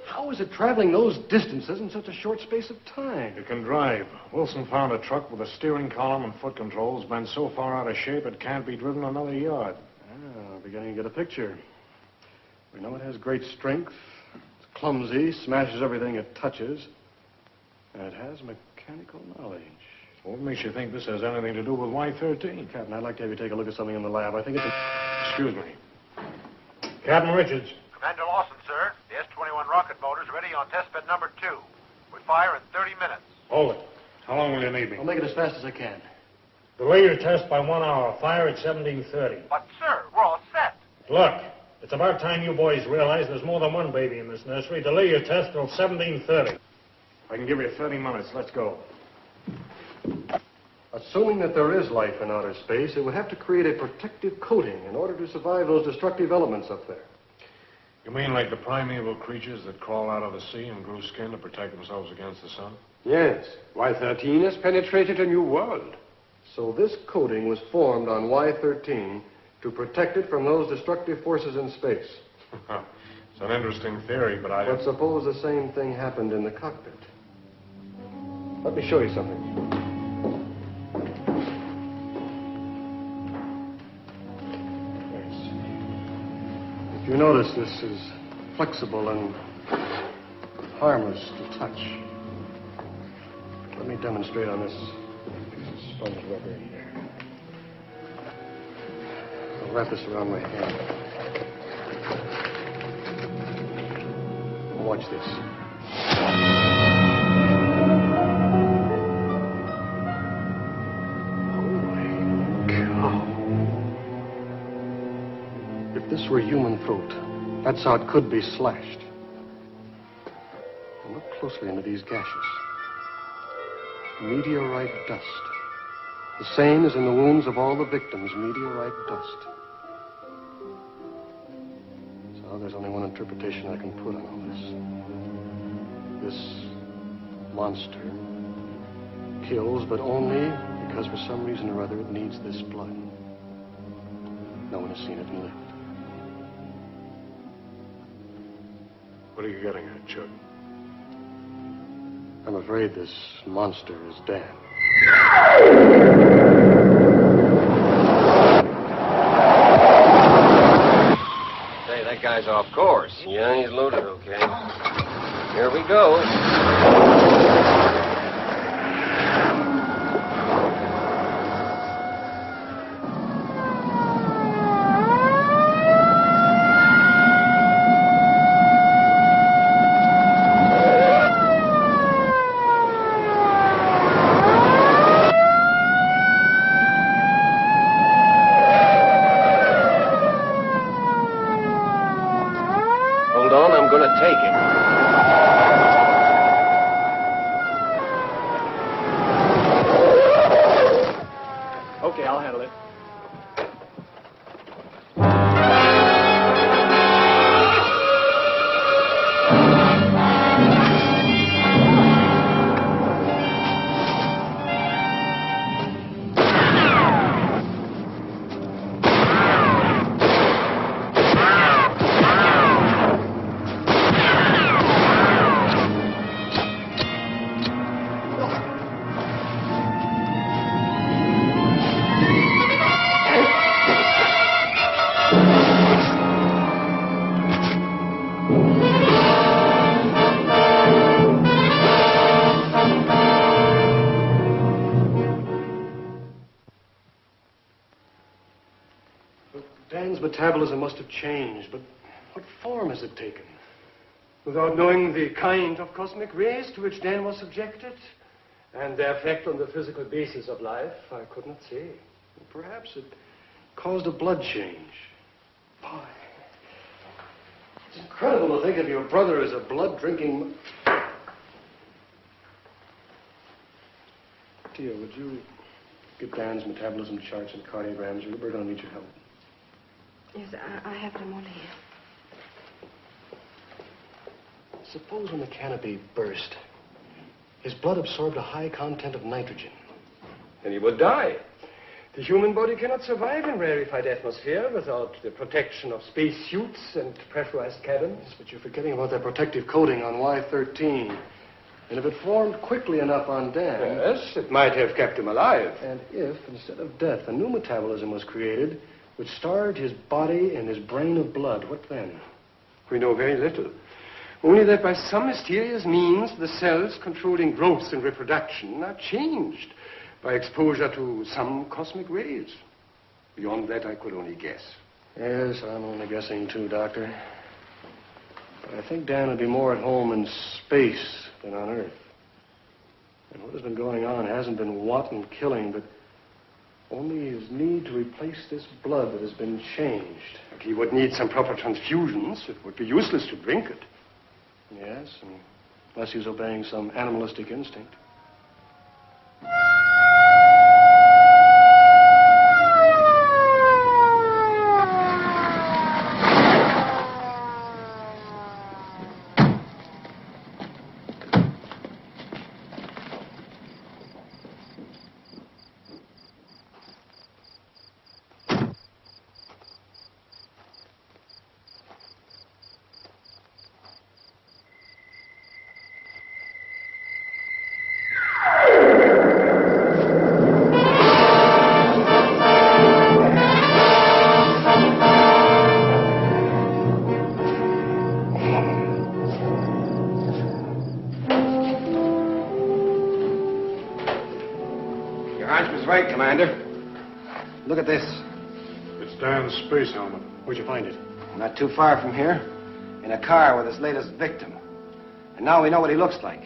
Speaker 2: How is it traveling those distances in such a short space of time?
Speaker 19: It can drive. Wilson found a truck with a steering column and foot controls bent so far out of shape it can't be driven another yard.
Speaker 2: Ah, beginning to get a picture. We know it has great strength. It's clumsy, smashes everything it touches. And it has mechanical knowledge.
Speaker 19: What makes you think this has anything to do with Y-13?
Speaker 2: Captain, I'd like to have you take a look at something in the lab. I think it's a...
Speaker 19: Excuse me. Captain Richards.
Speaker 7: Commander Lawson, sir. The S-21 rocket motor's ready on test bed number 2. We fire in 30 minutes.
Speaker 19: Hold it. How long will you need me?
Speaker 2: I'll make it as fast as I can.
Speaker 19: Delay your test by 1 hour. Fire at 17:30.
Speaker 7: But, sir, we're all set.
Speaker 19: Look, it's about time you boys realize there's more than one baby in this nursery. Delay your test till 17:30. I can give you 30 minutes. Let's go.
Speaker 2: Assuming that there is life in outer space, it would have to create a protective coating in order to survive those destructive elements up there.
Speaker 19: You mean like the primeval creatures that crawl out of the sea and grew skin to protect themselves against the sun?
Speaker 3: Yes. Y-13 has penetrated a new world.
Speaker 2: So this coating was formed on Y-13 to protect it from those destructive forces in space.
Speaker 19: It's an interesting theory, but I...
Speaker 2: But suppose the same thing happened in the cockpit. Let me show you something. If you notice, this is flexible and harmless to touch. Let me demonstrate on this piece of sponge rubber here. I'll wrap this around my hand. Watch this. If this were human throat, that's how it could be slashed. And look closely into these gashes. Meteorite dust. The same as in the wounds of all the victims, meteorite dust. So there's only one interpretation I can put on all this. This monster kills, but only because for some reason or other it needs this blood. No one has seen it and lived.
Speaker 19: What are you getting at, Chuck?
Speaker 2: I'm afraid this monster is Dan.
Speaker 20: Hey, that guy's off course. Yeah, he's loaded okay. Here we go.
Speaker 5: Okay, I'll handle it.
Speaker 2: Dan's metabolism must have changed, but what form has it taken?
Speaker 3: Without knowing the kind of cosmic rays to which Dan was subjected and their effect on the physical basis of life, I could not say.
Speaker 2: Perhaps it caused a blood change. Boy, it's incredible to think of your brother as a blood-drinking... Tia, would you get Dan's metabolism charts and cardiograms? We're going to need your help.
Speaker 10: Yes, I have them all here.
Speaker 2: Suppose when the canopy burst, his blood absorbed a high content of nitrogen.
Speaker 3: Then he would die. The human body cannot survive in rarefied atmosphere without the protection of space suits and pressurized cabins.
Speaker 2: But you're forgetting about that protective coating on Y13. And if it formed quickly enough on Dan...
Speaker 3: Yes, it might have kept him alive.
Speaker 2: And if, instead of death, a new metabolism was created, which starved his body and his brain of blood, what then?
Speaker 3: We know very little. Only that by some mysterious means, the cells controlling growth and reproduction are changed by exposure to some cosmic rays. Beyond that, I could only guess.
Speaker 2: Yes, I'm only guessing too, Doctor. But I think Dan would be more at home in space than on Earth. And what has been going on hasn't been wanton killing, but only his need to replace this blood that has been changed.
Speaker 3: But he would need some proper transfusions. It would be useless to drink it.
Speaker 2: Yes, unless he's obeying some animalistic instinct.
Speaker 15: right, Commander. Look at this.
Speaker 19: It's Dan's space helmet.
Speaker 2: Where'd you find it?
Speaker 15: Not too far from here, in a car with his latest victim. And now we know what he looks like.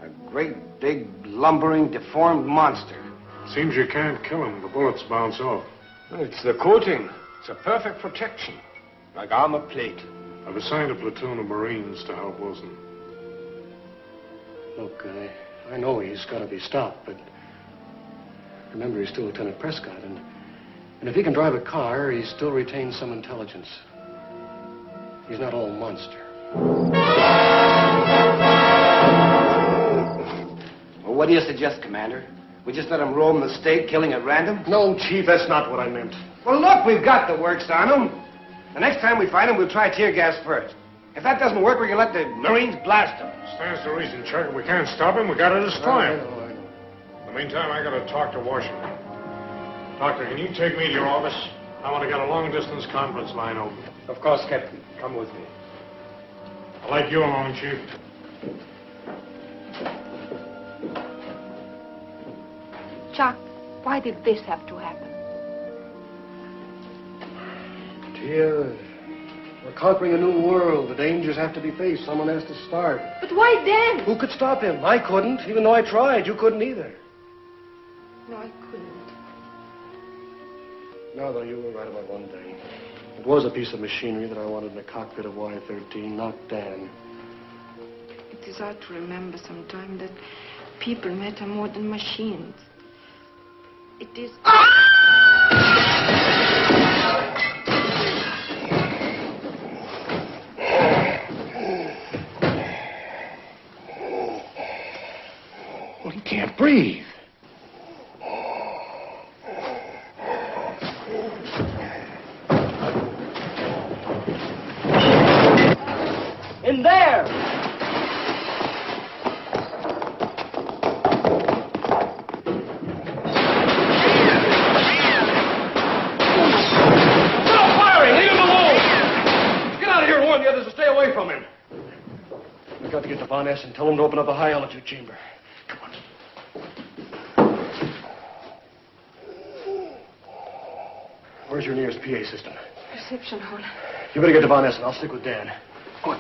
Speaker 15: A great, big, lumbering, deformed monster.
Speaker 19: Seems you can't kill him. The bullets bounce off.
Speaker 3: It's the coating. It's a perfect protection. Like armor plate.
Speaker 19: I've assigned a platoon of Marines to help Wilson.
Speaker 2: Look, I know he's got to be stopped, but remember, he's still Lieutenant Prescott, and if he can drive a car, he still retains some intelligence. He's not all monster.
Speaker 15: Well, what do you suggest, Commander? We just let him roam the state, killing at random?
Speaker 2: No, Chief, that's not what I meant.
Speaker 15: Well, look, we've got the works on him. The next time we find him, we'll try tear gas first. If that doesn't work, we can let the Marines blast him.
Speaker 19: Stands to reason, Chuck. We can't stop him. We got to destroy him.
Speaker 15: I know.
Speaker 19: In the meantime, I got to talk to Washington. Doctor, can you take me to your office? I want to get a long-distance conference line open.
Speaker 3: Of course, Captain. Come with me.
Speaker 19: I'd like you along, Chief.
Speaker 10: Chuck, why did this have to happen?
Speaker 2: Tia, we're conquering a new world. The dangers have to be faced. Someone has to start.
Speaker 10: But why Dan?
Speaker 2: Who could stop him? I couldn't, even though I tried. You couldn't either.
Speaker 10: No, I couldn't.
Speaker 2: No, though, you were right about one thing. It was a piece of machinery that I wanted in the cockpit of Y-13, not Dan.
Speaker 10: It is hard to remember sometime that people matter more than machines. It is...
Speaker 2: Well, he can't breathe.
Speaker 11: In there!
Speaker 2: Stop firing! Leave him alone! Get out of here and warn the others to stay away from him. We've got to get to Von Ness and tell him to open up a high-altitude chamber. Come on. Where's your nearest PA system?
Speaker 10: Reception hall.
Speaker 2: You better get to Von Ness, and I'll stick with Dan. Go on.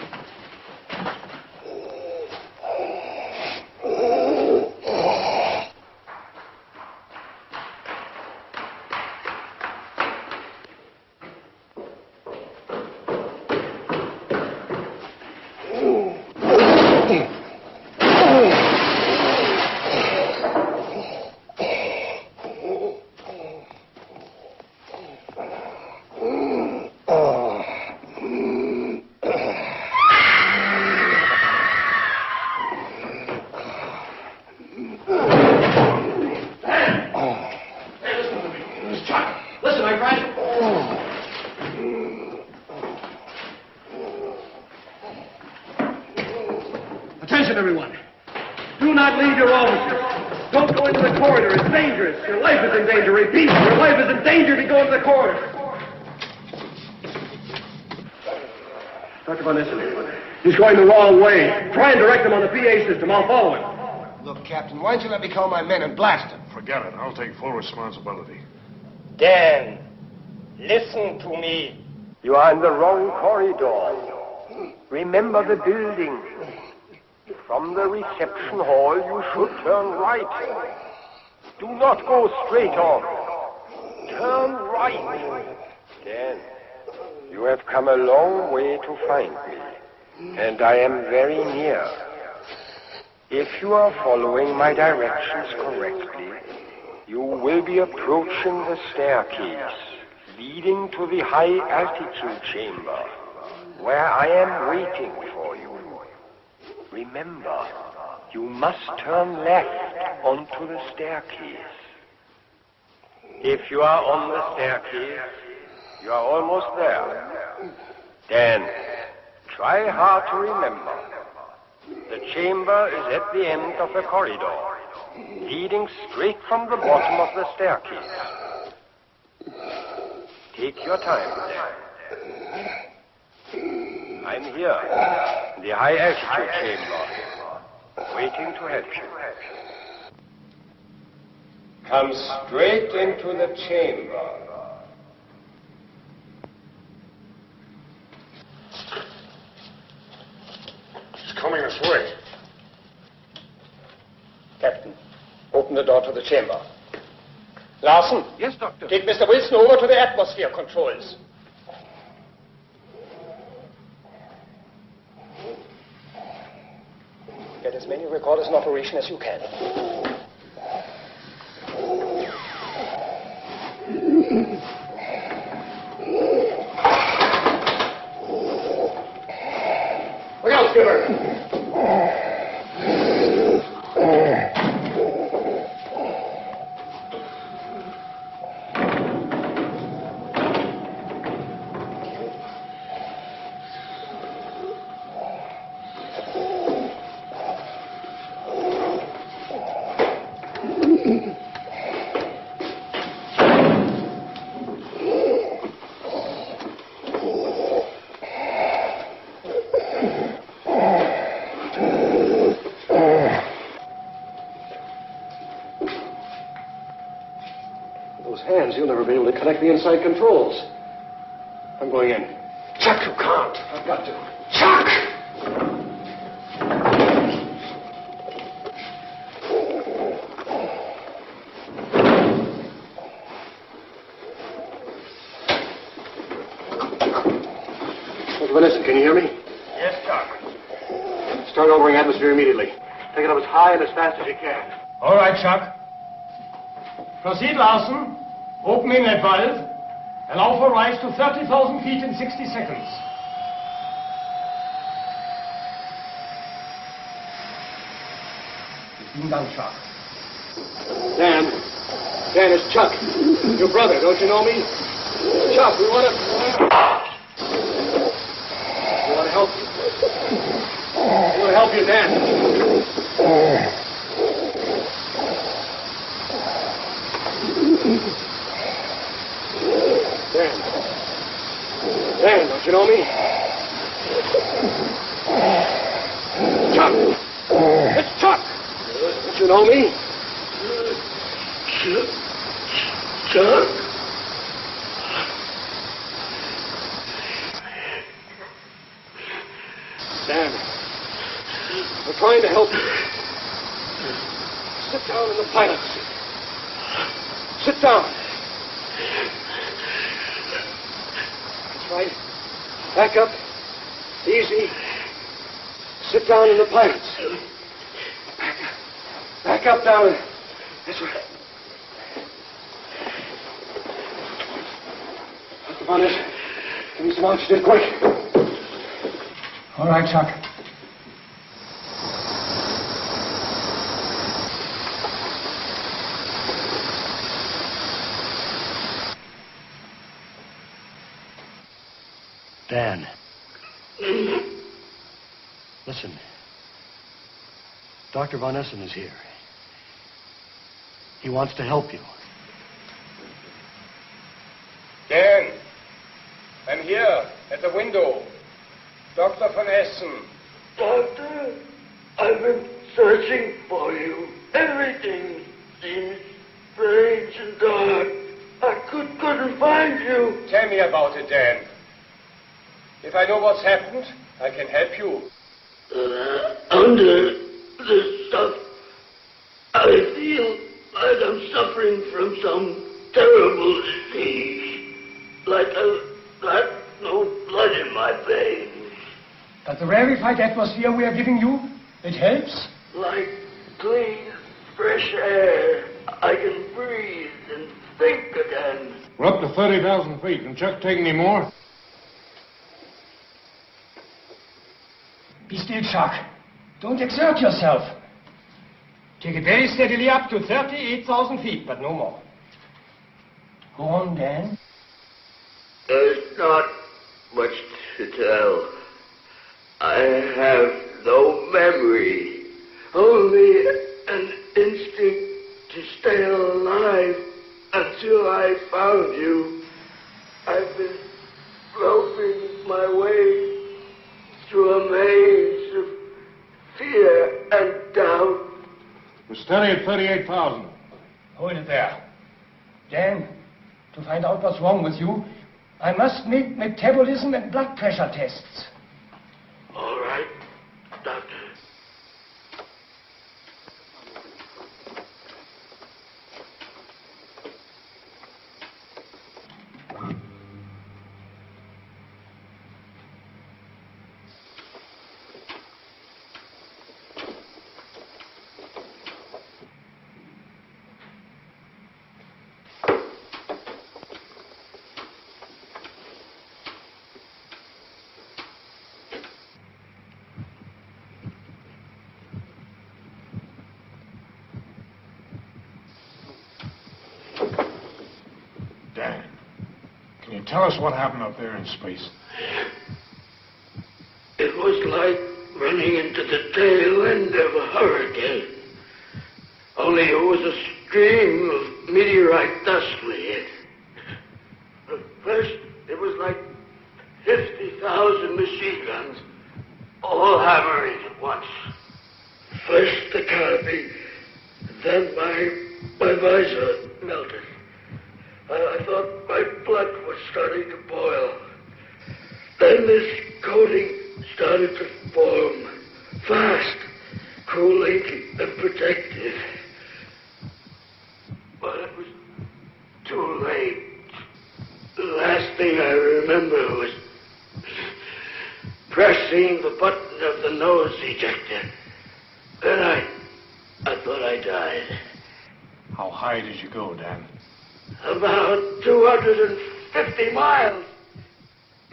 Speaker 2: Attention, everyone. Do not leave your offices. Don't go into the corridor. It's dangerous. Your life is in danger. Repeat, your life is in danger if you go into the corridor. Dr. Von Essen, he's going the wrong way. Try and direct him on the PA system. I'll follow him.
Speaker 15: Look, Captain, why don't you let me call my men and blast him?
Speaker 19: Forget it. I'll take full responsibility.
Speaker 1: Dan, listen to me. You are in the wrong corridor. Remember the building. From the reception hall, you should turn right. Do not go straight on. Turn right. Dan, you have come a long way to find me, and I am very near. If you are following my directions correctly, you will be approaching the staircase leading to the high-altitude chamber, where I am waiting for you. Remember, you must turn left onto the staircase. If you are on the staircase, you are almost there. Then, try hard to remember. The chamber is at the end of the corridor, leading straight from the bottom of the staircase. Take your time. I'm here, in the high-altitude chamber, waiting to help you.
Speaker 15: Come straight into the chamber.
Speaker 2: She's coming this way.
Speaker 1: Captain, open the door to the chamber. Larson?
Speaker 18: Yes, Doctor.
Speaker 1: Take Mr. Wilson over to the atmosphere controls. Get as many recorders in operation as you can.
Speaker 2: Look out, Skipper! You'll never be able to connect the inside controls. I'm going in. Chuck, you can't. I've got to. Chuck! Dr. Vanessa, can you hear me?
Speaker 1: Yes, Chuck.
Speaker 2: Start altering atmosphere immediately. Take it up as high and as fast as you can.
Speaker 1: All right, Chuck. Proceed, Larson. Open inlet valve. Allow for rise to 30,000 feet in 60 seconds. It's been done, Chuck.
Speaker 2: Dan, it's Chuck. Your brother, don't you know me? Chuck, we want to help you. We want to help you, Dan. Dan, don't you know me? Chuck! It's Chuck! Don't you know me?
Speaker 9: Chuck?
Speaker 2: Dan, we're trying to help you. Sit down in the pilot seat. Sit down. That's right. Back up. Easy. Sit down in the pilot seat. Back up down. That's right. Dr. Bonnet, give me some oxygen quick.
Speaker 1: All right, Chuck.
Speaker 2: Dan. Listen. Dr. Von Essen is here. He wants to help you.
Speaker 15: Dan, I'm here at the window. Dr. Von Essen.
Speaker 9: Doctor, I've been searching for you. Everything seems strange and dark. I couldn't find you.
Speaker 15: Tell me about it, Dan. If I know what's happened, I can help you.
Speaker 9: Under this stuff, I feel like I'm suffering from some terrible disease. Like I've got no blood in my veins.
Speaker 1: But the rarefied atmosphere we are giving you, it helps?
Speaker 9: Like clean, fresh air. I can breathe and think again.
Speaker 19: We're up to 30,000 feet. Can Chuck take any more?
Speaker 1: Be still, Chuck. Don't exert yourself. Take it very steadily up to 38,000 feet, but no more. Go on, Dan.
Speaker 9: There's not much to tell. I have no memory, only an instinct to stay alive until I found you. I've been groping my way through a maze of fear and doubt.
Speaker 19: We're steady at 38,000.
Speaker 21: Hold it there. Dan, to find out what's wrong with you, I must make metabolism and blood pressure tests.
Speaker 9: All right, Doctor.
Speaker 19: Dan, can you tell us what happened up there in space?
Speaker 9: It was like running into the tail end of a hurricane. Only it was a stream of meteorite dust we hit. First, it was like 50,000 machine guns, all hammering at once. First the canopy, then my visor melted. I thought my blood was starting to boil. Then this coating started to form, fast, cooling and protective. But it was too late. The last thing I remember was pressing the button of the nose ejector. Then I thought I died.
Speaker 19: How high did you go, Dan?
Speaker 9: About 250 miles.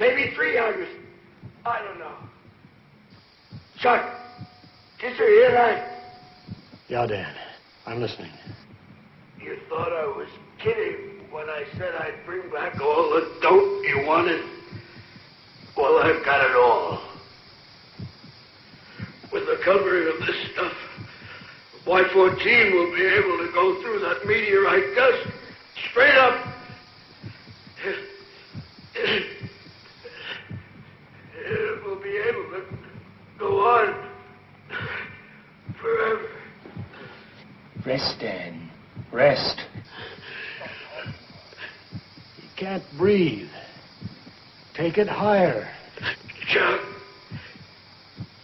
Speaker 9: Maybe 300. I don't know. Chuck, did you hear that?
Speaker 2: Yeah, Dan. I'm listening.
Speaker 9: You thought I was kidding when I said I'd bring back all the dope you wanted? Well, I've got it all. With the covering of this stuff, Y-14 will be able to go through that meteorite dust straight up. It will be able to go on forever.
Speaker 21: Rest, Dan. Rest.
Speaker 2: You can't breathe. Take it higher.
Speaker 9: Chuck,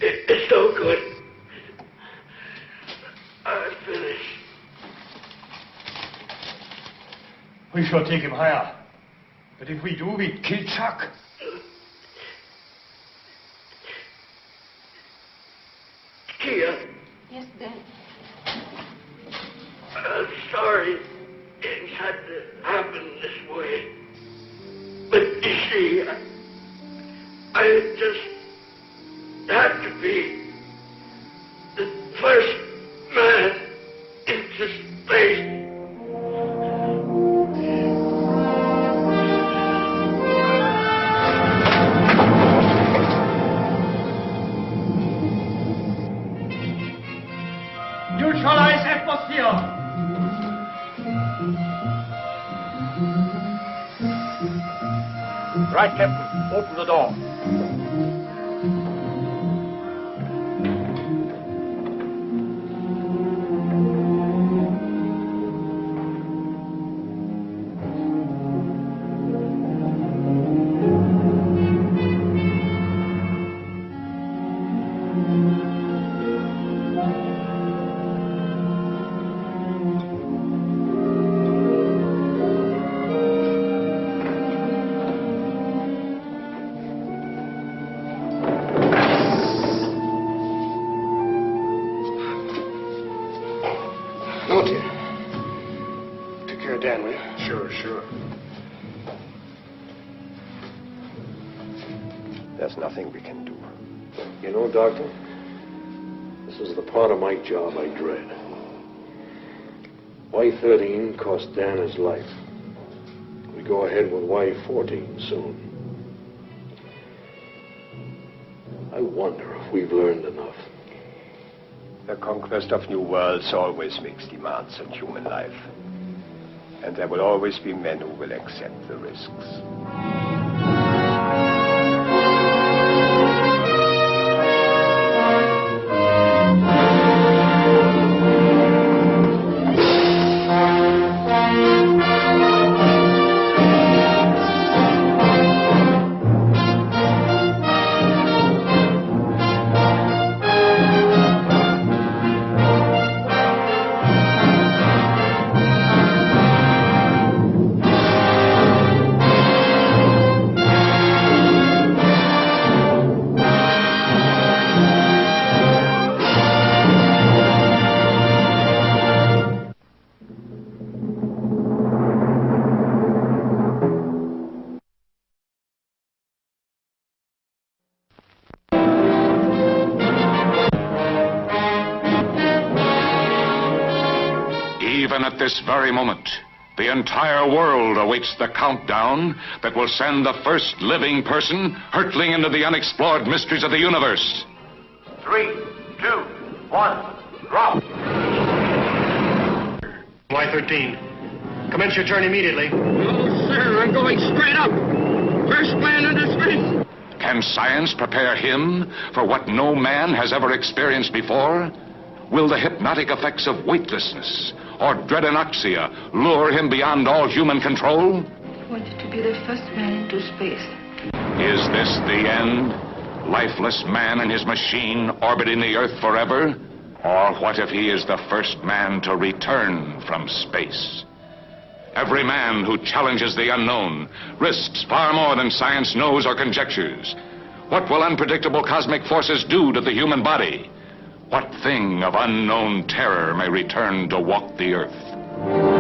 Speaker 9: it's no good. I'm finished.
Speaker 21: We shall take him higher. But if we do, we kill Chuck.
Speaker 9: Kia,
Speaker 10: Yes, Dan.
Speaker 9: I'm sorry things had to happen this way. But you see, I just had to be the first man into space.
Speaker 21: Neutralize atmosphere.
Speaker 1: Right, Captain. Open the door.
Speaker 2: There's nothing we can do.
Speaker 22: You know, Doctor, this is the part of my job I dread. Y-13 cost Dan his life. We go ahead with Y-14 soon. I wonder if we've learned enough.
Speaker 2: The conquest of new worlds always makes demands on human life. And there will always be men who will accept the risks.
Speaker 4: Even at this very moment, the entire world awaits the countdown that will send the first living person hurtling into the unexplored mysteries of the universe.
Speaker 1: 3, 2, 1, drop.
Speaker 2: Y-13, commence your turn immediately.
Speaker 13: No, sir, I'm going straight up. First man into space.
Speaker 4: Can science prepare him for what no man has ever experienced before? Will the hypnotic effects of weightlessness or dread anoxia lure him beyond all human control?
Speaker 10: I wanted to be the first man into space.
Speaker 4: Is this the end? Lifeless man and his machine orbiting the Earth forever? Or what if he is the first man to return from space? Every man who challenges the unknown risks far more than science knows or conjectures. What will unpredictable cosmic forces do to the human body? What thing of unknown terror may return to walk the Earth?